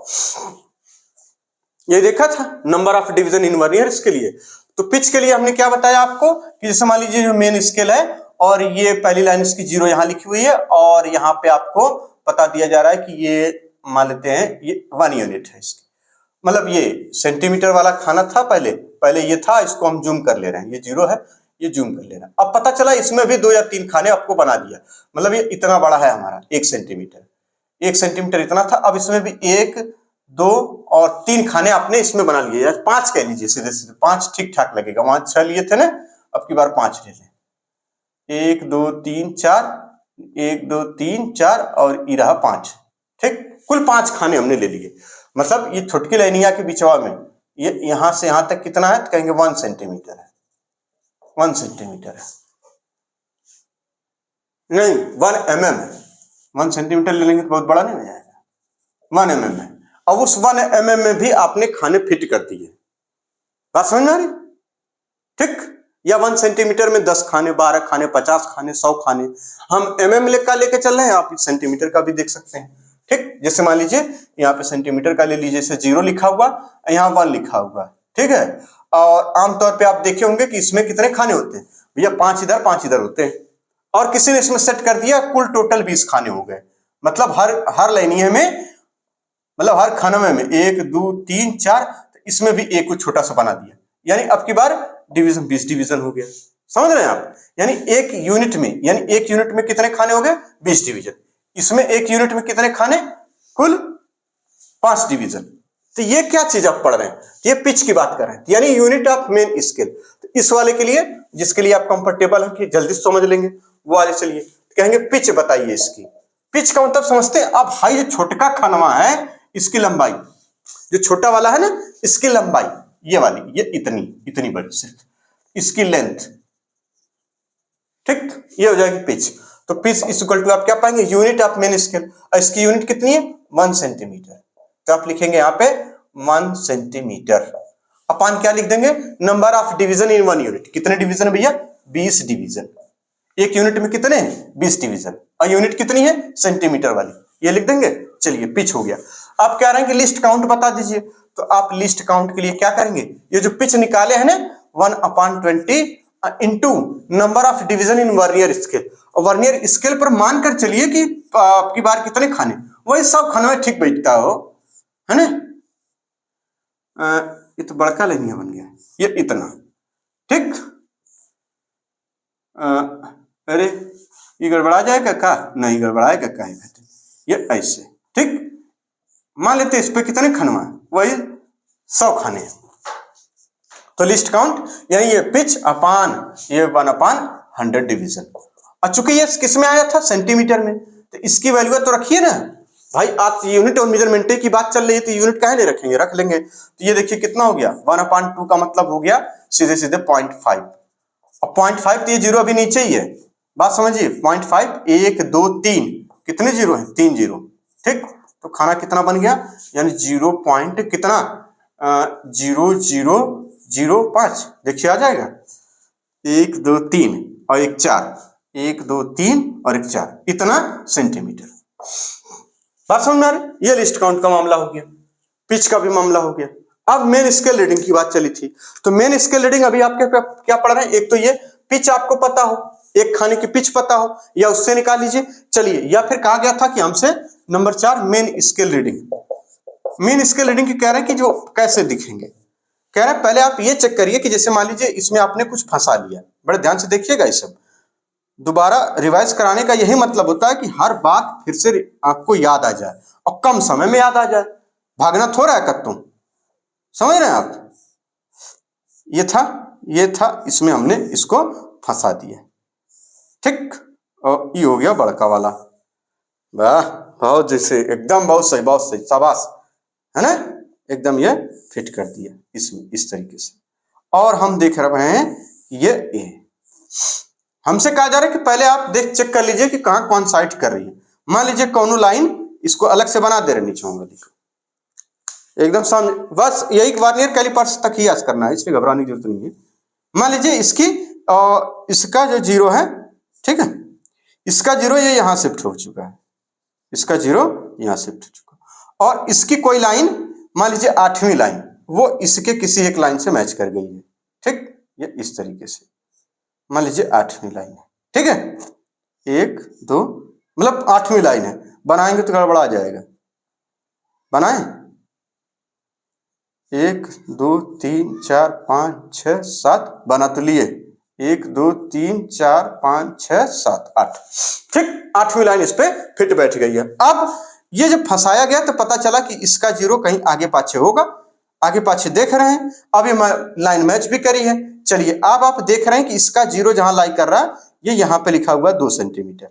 ये देखा था number of division in vernier के लिए। तो पिच के लिए हमने क्या बताया आपको कि जैसे मान लीजिए जो मेन स्केल है और ये पहली लाइन इसकी 0 यहां लिखी हुई है और यहां पे आपको पता दिया जा रहा है कि ये मान लेते हैं ये 1 यूनिट है इसकी, मतलब ये सेंटीमीटर वाला खाना था पहले ये था, इसको हम जूम कर ले रहे हैं, ये 0 है, ये जूम कर ले रहा है। अब पता चला इसमें भी 2 या 3 खाने आपको बना दिया, मतलब ये इतना बड़ा है हमारा 1 सेंटीमीटर, 1 सेंटीमीटर इतना था। अब इसमें भी 1 2 और 3 खाने आपने इसमें बना लिए, या 5 कह लीजिए, सीधे सीधे 5 ठीक ठाक लगेगा, वहां 6 लिए थे ना, अब की बार 5 ले लें। 1 2 3 4, 1 2 3 4 और ये रहा 5। ठीक, कुल 5 खाने हमने ले लिए। मतलब ये छुटकी लाइनिया के बिचवा में ये यहां से यहां तक कितना है, तो कहेंगे 1 सेंटीमीटर है, 1 सेंटीमीटर है, नहीं 1 mm है। 1 सेंटीमीटर ले लेंगे तो बहुत बड़ा नहीं हो जाएगा, 1 mm है। अब उस 1 mm में भी आपने खाने फिट कर दिए, बात समझ में आ रही, ठीक, या 1 सेंटीमीटर में 10 खाने, 12 खाने, 50 खाने, 100 खाने, हम mm लेके चल रहे हैं, आप सेंटीमीटर का भी देख सकते हैं। ठीक, जैसे मान लीजिए यहाँ पे सेंटीमीटर का ले लीजिए, जैसे 0 लिखा हुआ, यहाँ 1 लिखा हुआ, ठीक है। और आमतौर पे आप देखे होंगे कि इसमें कितने खाने होते हैं भैया, 5 इधर 5 इधर होते हैं, और किसी ने इसमें सेट कर दिया, कुल टोटल 20 खाने हो गए। मतलब हर लाइनिया में, मतलब हर खाने में 1 2 3 4, तो इसमें भी एक कुछ छोटा सा बना दिया, यानी अब की बार डिवीजन 20 डिवीजन हो गया, समझ रहे हैं आप। यानी एक यूनिट में कितने खाने हो गए, 20 डिवीजन। इसमें एक यूनिट में कितने खाने, कुल 5 डिवीजन। तो ये क्या चीज आप पढ़ रहे हैं, ये पिच की बात कर रहे हैं, यानी यूनिट ऑफ मेन स्केल। तो इस वाले के लिए, जिसके लिए आप कंफर्टेबल हैं कि जल्दी समझ लेंगे वो वाले, चलिए कहेंगे पिच बताइए इसकी। पिच का मतलब समझते हैं अब, हाई जो छोटा खानवा है इसकी लंबाई, जो छोटा वाला है ना इसकी लंबाई, ये वाली, ये इतनी बड़ी सिर्फ इसकी लेंथ, ठीक, ये हो जाएगी पिच। तो पिच इज इक्वल टू आप क्या पाएंगे, यूनिट ऑफ मेन स्केल, इसकी यूनिट कितनी है, 1 सेंटीमीटर। तो आप लिखेंगे यहाँ पे 1 सेंटीमीटर अपान क्या लिख देंगे, number of division in 1 unit. कितने डिवीजन भैया, 20 डिवीजन। एक यूनिट में कितने हैं, 20 डिवीजन, और यूनिट कितनी है, सेंटीमीटर वाली, ये लिख देंगे। चलिए पिच हो गया। आप कह रहे हैं कि लिस्ट काउंट बता दीजिए, तो आप लिस्ट काउंट के लिए क्या करेंगे, ये जो पिच निकाले हैं ना 1/20 into number of division in vernier scale, और वर्नियर स्केल पर मानकर चलिए कि आपकी बार कितने खाने, वही सब खाने में ठीक बैठता हो, है ना। ये तो बड़का लाइनिया बन गया, ये इतना, ठीक। अरे ये गड़बड़ा जाएगा का, नहीं गड़बड़ाएगा का, ये ऐसे, ठीक। मान लेते इस पे कितने खानवा, वही 100 खाने। तो लिस्ट काउंट यानी ये पिच अपान ये 1/100 डिवीजन। और चूंकि ये किस में आया था, सेंटीमीटर में, तो इसकी वैल्यू तो रखिए ना भाई। आप यूनिट और मेजरमेंट की बात चल रही है तो यूनिट काहे नहीं रखेंगे, रख लेंगे। तो ये देखिए कितना हो गया, 1/2 का मतलब हो गया सीधे सीधे 0.5, और 0.5 तो ये 0 अभी नीचे ही है, बात समझिए। 0.5 1 2 3 कितने 0 है, 3 0, ठीक। तो खाना कितना बन गया, यानी 0 पॉइंट कितना 0005, देखिए आ जाएगा 1 2 3 और 1 4, 1 2 3 और 1 4, इतना सेंटीमीटर। बात समझ में आ रही, ये लिस्ट काउंट का मामला हो गया, पिच का भी मामला हो गया। अब मेन स्केल रीडिंग की बात चली थी, तो मेन स्केल रीडिंग अभी आपके क्या पढ़ रहे हैं, एक तो ये पिच आपको पता हो, एक खाने की पिच पता हो, या उससे निकाल लीजिए। चलिए, या फिर कहा गया था कि हमसे number 4 main scale reading, main scale reading की कह रहे हैं कि जो कैसे दिखेंगे, कह रहे हैं पहले आप ये चेक करिए कि जैसे मान लीजिए इसमें आपने कुछ फंसा लिया, बड़े ध्यान से देखिएगा, ये सब दोबारा रिवाइज कराने का यही मतलब होता है कि हर बात फिर से आपको याद आ जाए और कम समय में याद आ जाए, भागना थोड़ा है कब तुम, समझ रहे हैं आप। ये था, इसमें हमने इसको फंसा दिया, ठीक, और ये हो गया बड़का वाला, वाह बहुत जैसे एकदम बहुत सही शाबाश, है ना, एकदम ये फिट कर दिया इसमें इस तरीके से। और हम देख रहे हैं ये ए, हमसे कहा जा रहा है कि पहले आप चेक कर लीजिए कि कहां कौन साइड कर रही है। मान लीजिए कौन लाइन इसको अलग से बना दे रहे नीचे वाली को, एकदम सामने, बस यही वर्नियर कैलिपर्स तक ही याद करना है, इसमें घबराने की जरूरत नहीं है। मान लीजिए इसकी इसका जो जीरो है, ठीक है, इसका जीरो ये यहां शिफ्ट हो चुका है, इसका जीरो यहां शिफ्ट हो चुका, और इसकी कोई लाइन मान लीजिए 8वीं लाइन वो इसके किसी एक लाइन से मैच कर गई है, ठीक, ये इस तरीके से मान लीजिए 8वीं लाइन है, ठीक है, 1 2 मतलब 8वीं लाइन है, बनाएंगे तो गड़बड़ा जाएगा, बनाएं 1 2 3 4 5 6 7 बना तो लिए, 1 2 3 4 5 6 7 8, ठीक, 8वीं लाइन इस पे फिट बैठ गई है। अब ये जब फंसाया गया तो पता चला कि इसका जीरो कहीं आगे पाछे होगा, आगे पाछे देख रहे हैं, अब ये लाइन मैच भी करी है। चलिए अब आप देख रहे हैं कि इसका जीरो जहां लाई कर रहा है ये यहाँ पे लिखा हुआ 2 सेंटीमीटर,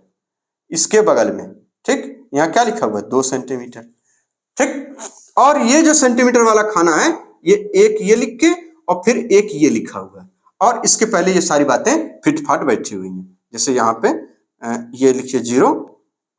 इसके बगल में, ठीक, यहाँ क्या लिखा हुआ है 2 सेंटीमीटर, ठीक, और ये जो सेंटीमीटर वाला खाना है ये एक ये लिख के और फिर एक ये लिखा हुआ है, और इसके पहले ये सारी बातें फिट फाट बैठी हुई हैं, जैसे यहाँ पे ये लिखिए 0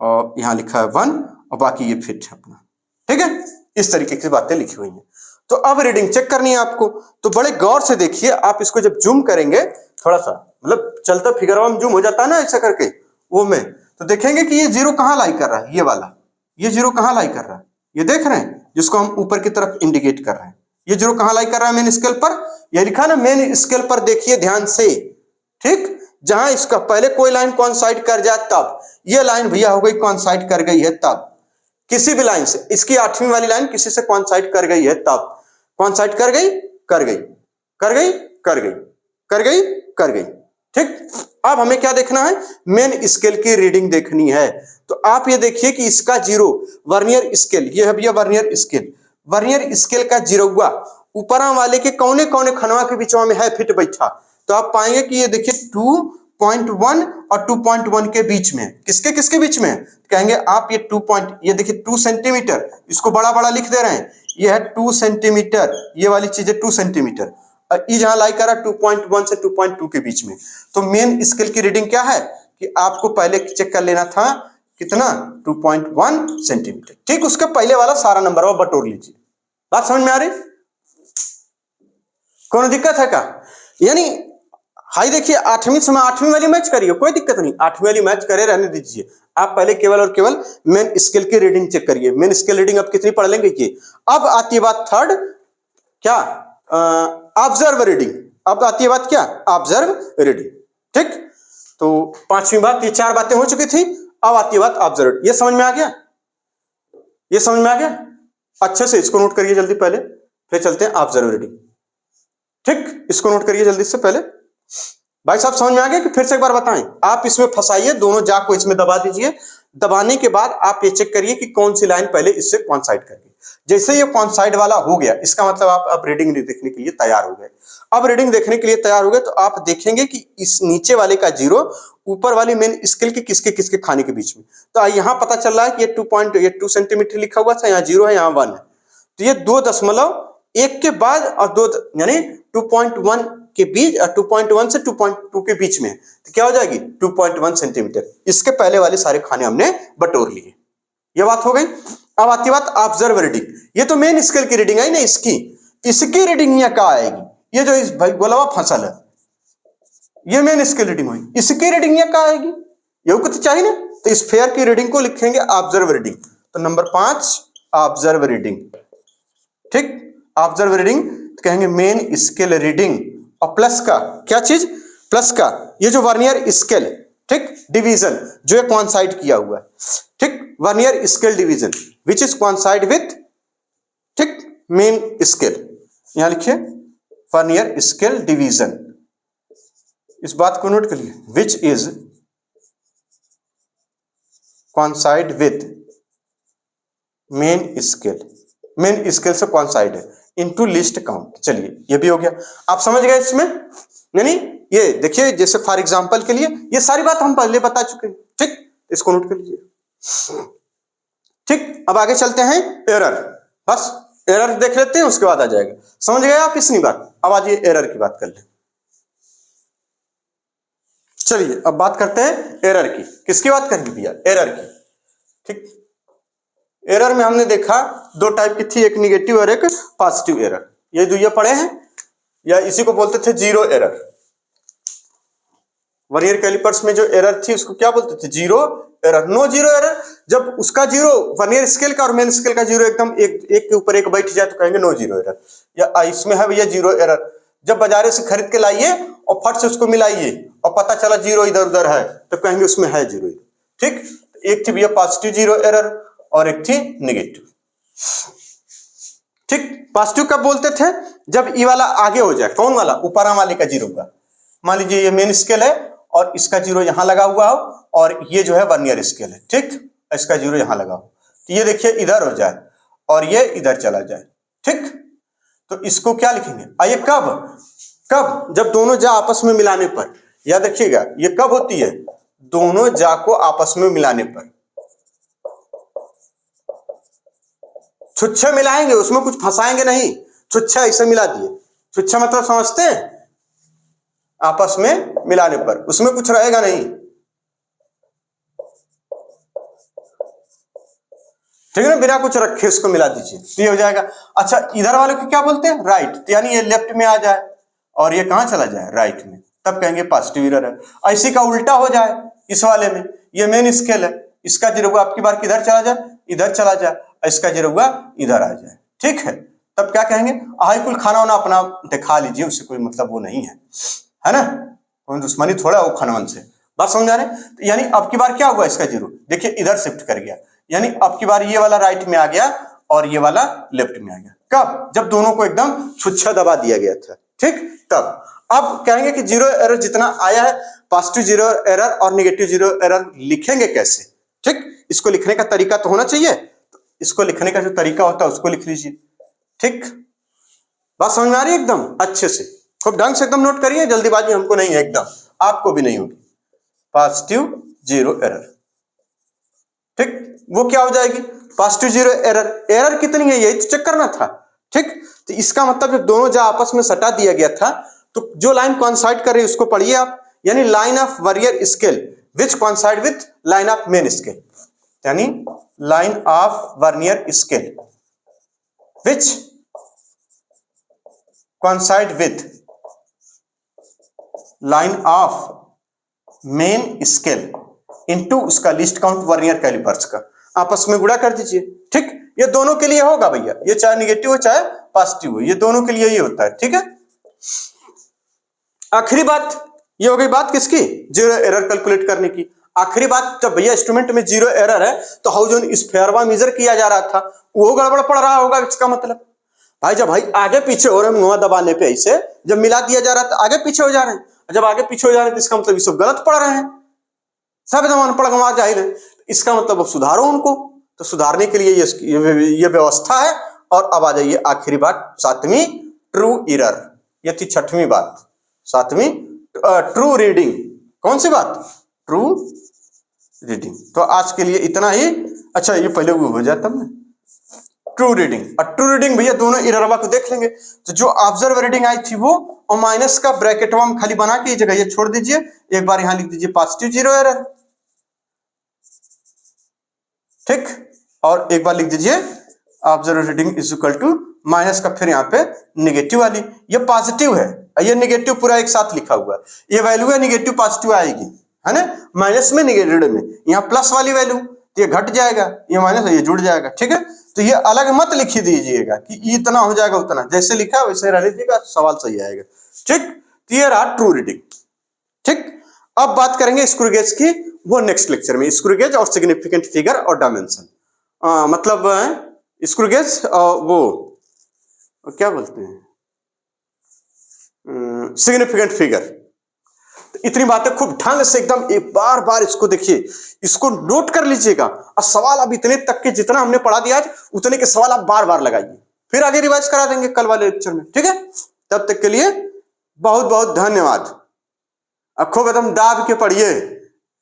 और यहाँ लिखा है 1 और बाकी ये फिट है अपना, ठीक है, इस तरीके की बातें लिखी हुई हैं। तो अब रीडिंग चेक करनी है आपको, तो बड़े गौर से देखिए, आप इसको जब जूम करेंगे थोड़ा सा, मतलब चलता फिगर में जूम हो जाता है ना ऐसा करके वो में, तो देखेंगे कि ये जीरो कहाँ लाई कर रहा है, ये वाला, ये जीरो कहाँ लाई कर रहा है, ये देख रहे हैं जिसको हम ऊपर की तरफ इंडिकेट कर रहे हैं, ये जीरो कहाँ लाई कर रहा है मेन स्केल पर, ये लिखा ना मेन स्केल पर, देखिए ध्यान से, ठीक, जहां इसका पहले कोई लाइन कॉइंसाइड कर जाए तब, ये लाइन भैया हो गई कॉइंसाइड कर गई है तब, किसी भी लाइन से, इसकी 8वीं वाली लाइन किसी से कॉइंसाइड कर गई है तब, कॉइंसाइड कर गई कर गई कर गई कर गई कर गई कर गई, ठीक। अब हमें क्या देखना है, मेन स्केल की रीडिंग देखनी है। तो आप ये देखिए कि इसका जीरो वर्नियर स्केल, ये है भैया वर्नियर स्केल, वर्नियर स्केल का जीरोवा ऊपर वाले के कौने कौने खनवा के बीच में है फिट बैठा, तो आप पाएंगे कि ये देखिए 2.1 और 2.1 के बीच में, किसके किसके बीच में, कहेंगे आप ये 2 ये देखिए 2 सेंटीमीटर, इसको बड़ा बड़ा लिख दे रहे हैं, ये है 2 सेंटीमीटर, ये वाली चीज है 2 सेंटीमीटर, और ये जहां लाई करा 2.1 से 2.2 के बीच में। तो मेन स्केल की रीडिंग क्या है कि आपको पहले चेक कर लेना था कितना, 2.1 सेंटीमीटर, ठीक, उसका पहले वाला सारा नंबर वो बटोर लीजिए। बात समझ में आ रही, कौन दिक्कत है क्या, यानी हाई देखिए 8वीं समय 8वीं वाली मैच करिए, कोई दिक्कत नहीं, 8वीं वाली मैच करे रहने दीजिए, आप पहले केवल और केवल मेन स्केल की रीडिंग चेक करिए। मेन स्केल रीडिंग अब कितनी पढ़ लेंगे ये, अब आती है बात थर्ड, क्या, ऑब्जर्व रीडिंग, अब आती है बात क्या, ऑब्जर्व रीडिंग, ठीक। तो 5वीं बात, ये 4 बातें हो चुकी थी, अब आती है बात ऑब्जर्व, ये समझ में आ गया, ये समझ में आ गया, अच्छे से इसको नोट करिए जल्दी पहले, फिर चलते हैं ऑब्जर्व रीडिंग, ठीक, इसको नोट करिए जल्दी से पहले। भाई साहब समझ में आ गया कि फिर से एक बार बताएं, आप इसमें फंसाइए, दोनों जा को इसमें दबा दीजिए, दबाने के बाद आप ये चेक करिए कि कौन सी लाइन पहले इससे कॉइंसाइड कर गई। जैसे ये कॉइंसाइड वाला हो गया, इसका मतलब आप अब रीडिंग देखने के लिए तैयार हो गए। अब रीडिंग देखने के लिए तैयार हो गए तो आप देखेंगे कि इस नीचे वाले का जीरो ऊपर वाली मेन स्केल के किसके किसके खाने के बीच में। तो यहां पता चल रहा है कि ये 2 सेंटीमीटर लिखा हुआ था, यहाँ 0 है, यहाँ 1 है, तो ये 2.1 के बाद और 2 यानी 2.1 के बीच, 2.1 से 2.2 के बीच में, तो क्या हो जाएगी 2.1 सेंटीमीटर। इसके पहले वाले सारे खाने हमने बटोर लिए, ये बात हो गई। अब आती बात ऑब्जर्व रीडिंग, ये तो मेन स्केल की रीडिंग है ना, इसकी रीडिंग यहाँ क्या आएगी, ये जो इस भाई गोलावा फसल है ये मेन स्केल रीडिंग हुई, इसकी रीडिंग यहाँ क्या आएगी, ये कुछ चाहिए ना, तो इस फेयर की रीडिंग को लिखेंगे ऑब्जर्व रीडिंग। तो नंबर 5 ऑब्जर्व रीडिंग, ठीक, ऑब्जर्व रीडिंग कहेंगे मेन स्केल रीडिंग, और प्लस का क्या चीज, प्लस का ये जो वर्नियर स्केल, ठीक, डिवीजन जो है कॉइंसाइड किया हुआ है, ठीक, vernier scale division which is coincide with ठीक, मेन स्केल यहां लिखिए वर्नियर स्केल डिवीजन, इस बात को नोट करिए, which is कॉन्साइड with main scale, main scale से कॉन्साइड है इनटू लिस्ट काउंट। चलिए ये भी हो गया, आप समझ गए इसमें, यानी ये देखिए जैसे फॉर एग्जांपल के लिए ये सारी बात हम पहले बता चुके हैं, ठीक, इसको नोट कर लीजिए। ठीक, अब आगे चलते हैं एरर, बस एरर देख लेते हैं उसके बाद आ जाएगा, समझ गए आप इतनी बात। अब आज ये एरर की बात कर ले। चलिए अब बात करते हैं एरर की, किसकी बात करेंगे भैया, एरर की। ठीक, एरर में हमने देखा दो टाइप की थी, एक निगेटिव और एक पॉजिटिव एरर, ये जो ये पढ़े हैं, या इसी को बोलते थे जीरो एरर। वर्नियर कैलिपर्स में जो एरर थी उसको क्या बोलते थे, zero error, no zero error. जब उसका जीरो वर्नियर स्केल का और मेन स्केल का जीरो एकदम एक के ऊपर एक बैठ जाए तो कहेंगे नो जीरो एरर। या इसमें है भैया जीरो एरर, जब बाजारे से खरीद के लाइए और फट से उसको मिलाइए और पता चला जीरो इधर उधर है तो कहेंगे उसमें है जीरो। ठीक, एक थी भैया पॉजिटिव जीरो एरर और एक थी निगेटिव। ठीक, पॉजिटिव कब बोलते थे, जब ई वाला आगे हो जाए, कौन वाला, ऊपर वाले का जीरो का, मान लीजिए ये मेन स्केल है और इसका जीरो यहां लगा हुआ हो और ये जो है वर्नियर स्केल है, ठीक, इसका जीरो यहां लगा हो, तो ये देखिए इधर हो जाए और ये इधर चला जाए। ठीक, तो इसको क्या लिखेंगे, आइए कब, जब दोनों जा आपस में मिलाने पर, याद रखिएगा ये कब होती है, दोनों जा को आपस में मिलाने पर। छुच्छे मिलाएंगे, उसमें कुछ फंसाएंगे नहीं, छुच्छा ऐसे मिला दिए, छुच्छा मतलब समझते हैं, आपस में मिलाने पर उसमें कुछ रहेगा नहीं। ठीक है ना, बिना कुछ रखे उसको मिला दीजिए तो ये हो जाएगा। अच्छा, इधर वाले को क्या बोलते हैं, राइट, तो यानी ये लेफ्ट में आ जाए और ये कहां चला जाए, राइट में, तब कहेंगे पॉजिटिव एरर है। ऐसी का उल्टा हो जाए, इस वाले में ये मेन स्केल है, इसका जीरो आपकी बार किधर चला जाए, इधर चला जाए, इसका जीरो इधर आ जाए। ठीक है, तब क्या कहेंगे, हाई कुल खाना वाना अपना दिखा लीजिए, उससे कोई मतलब वो नहीं है ना, कोई दुश्मनी थोड़ा वो खानवन से, बात समझ आ रहे। तो यानी अब की बार क्या हुआ, इसका जीरो देखिए इधर शिफ्ट कर गया, यानी अब की बार ये वाला राइट में आ गया और ये वाला लेफ्ट में आ गया। कब, जब दोनों को एकदम छुच्छा दबा दिया गया था। ठीक, तब अब कहेंगे कि जीरो एरर जितना आया है, पॉजिटिव जीरो एरर और निगेटिव जीरो एरर लिखेंगे कैसे। ठीक, इसको लिखने का तरीका तो होना चाहिए, तो इसको लिखने का जो तरीका होता है उसको लिख लीजिए। ठीक, बात समझ में आ रही है एकदम अच्छे से, खूब ढंग से एकदम नोट करिए, जल्दीबाजी हमको नहीं है, एकदम आपको भी नहीं होगी। पॉजिटिव जीरो एरर, ठीक, वो क्या हो जाएगी, पॉजिटिव जीरो एरर, एरर कितनी है यही तो चेक करना था। ठीक, तो इसका मतलब जब दोनों जा आपस में सटा दिया गया था तो जो लाइन कॉन्साइड कर रही है उसको पढ़िए आप, यानी line of vernier scale which coincide with line of main scale, यानी line of vernier scale which coincide with line of main scale into उसका लिस्ट काउंट वर्नियर कैलिपर्स का, आपस में गुणा कर दीजिए। ठीक, ये दोनों के लिए होगा भैया, ये चाहे निगेटिव हो चाहे पॉजिटिव हो, ये दोनों के लिए ही होता है। ठीक है, आखिरी बात ये हो गई, बात किसकी, जीरो एरर कैलकुलेट करने की। आखिरी बात, जब भैया इंस्ट्रूमेंट में जीरो एरर है तो हाउ जो स्फेयरवा मेजर किया जा रहा था वो गड़बड़ पड़ रहा होगा, इसका मतलब भाई जब भाई आगे पीछे हो रहे हैं, मुंह दबाने पे ऐसे जब मिला दिया जा रहा है तो आगे पीछे हो जा रहे हैं, जब आगे पीछे हो जा रहे हैं तो इसका मतलब ये सब गलत पढ़ रहे हैं, सब एकदम अनपढ़ गंवार जाहिर है, इसका मतलब अब सुधारो उनको। तो सुधारने के लिए ये व्यवस्था है। और अब आ जाइए आखिरी बात, सातवीं ट्रू एरर, ये थी छठवीं बात, सातवीं ट्रू रीडिंग, कौन सी बात, ट्रू रीडिंग। तो आज के लिए इतना ही। अच्छा, ये पहले वो हो जाता है ट्रू रीडिंग, और ट्रू रीडिंग भैया दोनों एररवा को देख लेंगे। तो जो ऑब्जर्व रीडिंग आई थी वो, और माइनस का ब्रैकेट हम खाली बना के जगह ये छोड़ दीजिए, एक बार यहां लिख दीजिए पॉजिटिव जीरो एरर, ठीक, और एक बार लिख दीजिए observe reading is equal to minus का फिर यहाँ पे निगेटिव वाली, ये पॉजिटिव है, ये निगेटिव पूरा एक साथ लिखा हुआ है, ये वैल्यू है निगेटिव पॉजिटिव आएगी, है ना, माइनस में निगेटिव में, यहाँ प्लस वाली वैल्यू तो ये घट जाएगा, ये माइनस ये जुड़ जाएगा। ठीक है, तो ये अलग मत लिख दीजिएगा कि इतना हो जाएगा उतना, जैसे लिखा है वैसे रह लीजिएगा, सवाल सही आएगा। ठीक, तो ये रहा ट्रू रीडिंग। ठीक, अब बात करेंगे स्क्रू गेज की, वो नेक्स्ट लेक्चर में, स्क्रू गेज और सिग्निफिकेंट फिगर और डायमेंशन, मतलब स्क्रू गेज वो और क्या बोलते हैं, सिग्निफिकेंट फिगर। तो इतनी बातें खूब ढंग से एकदम एक बार बार इसको देखिए, इसको नोट कर लीजिएगा। और सवाल अब इतने तक के जितना हमने पढ़ा दिया आज उतने के सवाल आप बार बार लगाइए, फिर आगे रिवाइज करा देंगे कल वाले लेक्चर में, ठीक है। तब तक के लिए बहुत बहुत धन्यवाद। अब खूब एकदम दाब के पढ़िए,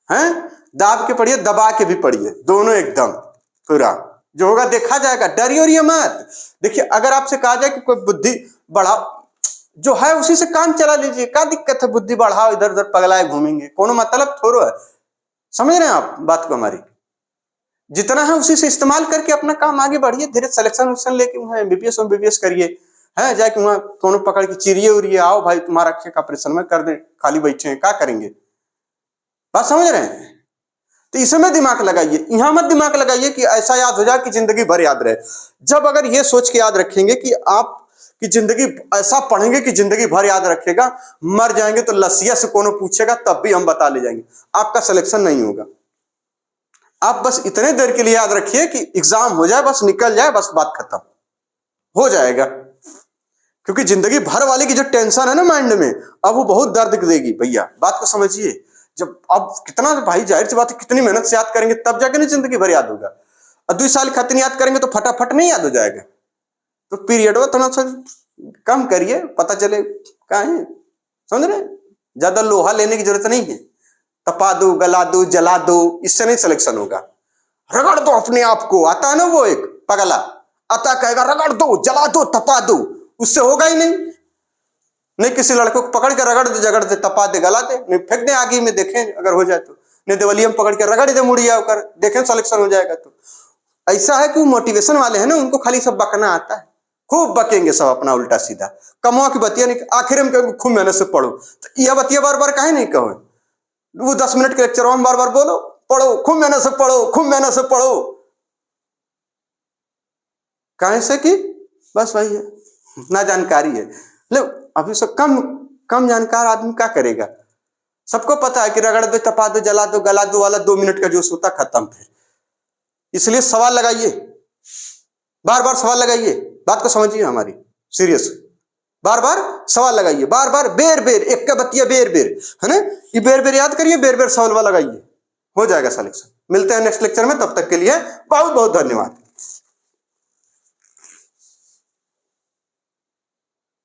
हैं, दाब के पढ़िए, दबा के भी पढ़िए, दोनों एकदम पूरा जो होगा देखा जाएगा, डरिए और ये मत। देखिए अगर आपसे कहा जाए कि कोई बुद्धि बढ़ाओ जो है उसी से काम चला लीजिए, क्या दिक्कत है, बुद्धि बढ़ाओ इधर उधर पगलाए घूमेंगे, कोनो मतलब थोड़ो है। समझ रहे हैं आप बात को हमारी, जितना है उसी से इस्तेमाल करके अपना काम आगे बढ़िए, धीरे सिलेक्शन उलेक्शन लेके वहां एमबीबीएस करिए, है जाके वहां कोनो पकड़ के चिरिए उड़िए, आओ भाई तुम्हारा अक्खे का ऑपरेशन में कर दे, खाली बैठे हैं क्या करेंगे, बात समझ रहे हैं। तो इसमें दिमाग लगाइए, यहां मत दिमाग लगाइए कि ऐसा याद हो जाए कि जिंदगी भर याद रहे। जब अगर ये सोच के याद रखेंगे कि आप कि जिंदगी ऐसा पढ़ेंगे कि जिंदगी भर याद रखेगा, मर जाएंगे तो लसिया से कोनो पूछेगा तब भी हम बता ले जाएंगे, आपका सिलेक्शन नहीं होगा। आप बस इतने देर के लिए याद रखिए कि एग्जाम हो जाए, बस निकल जाए, बस बात खत्म हो जाएगा। क्योंकि जिंदगी भर वाली की जो टेंशन है ना माइंड में, अब वो बहुत दर्द देगी भैया, बात को समझिए। जब अब कितना भाई जाहिर सी बात है, कितनी मेहनत से याद करेंगे तब जाके नहीं जिंदगी भर याद होगा। और 2 साल खातिर याद करेंगे तो फटाफट नहीं याद हो जाएगा। तो पीरियड थोड़ा सा कम करिए, पता चले कहाँ है, समझ रहे। ज्यादा लोहा लेने की जरूरत नहीं है, तपा दो, गला दो, जला दो, इससे नहीं सिलेक्शन होगा। रगड़ दो अपने आप को, आता है ना वो एक पगला आता कहेगा रगड़ दो, जला दो, तपा दो, उससे होगा ही नहीं। नहीं किसी लड़के को पकड़ के रगड़ दे, जगड़ दे, तपा दे, गला दे, नहीं फेंक दे आगे में, देखें अगर हो जाए तो, नहीं देवलियम पकड़ के रगड़ दे मुड़िया होकर, देखें सिलेक्शन हो जाएगा। तो ऐसा है कि मोटिवेशन वाले हैं ना, उनको खाली सब बकना आता है, खूब बकेंगे सब अपना उल्टा सीधा, कमुआ की बतिया नहीं, आखिर में कहेंगे खूब मेहनत से पढ़ो। तो यह बतिया बार बार काहे नहीं कहो, वो 10 मिनट के लेक्चर में बार बार बोलो पढ़ो, खूब मेहनत से पढ़ो, खूब मेहनत से पढ़ो, काहे से कि बस वही है, ना जानकारी है। ले अभी सब कम जानकार आदमी क्या करेगा, सबको पता है कि रगड़ दो, तपा दो, जला दो, गला दो वाला 2 मिनट का जोश होता खत्म। फिर इसलिए सवाल लगाइए, बार बार सवाल लगाइए, बात को समझिए हमारी सीरियस, बार बार सवाल लगाइए, बार बार बेर बेर एक का बतिया बेर बेर, है ना, ये बेर बेर याद करिए, बेर बेर सवाल लगाइए, हो जाएगा सिलेक्शन। मिलते हैं नेक्स्ट लेक्चर में, तब तक के लिए बहुत बहुत धन्यवाद।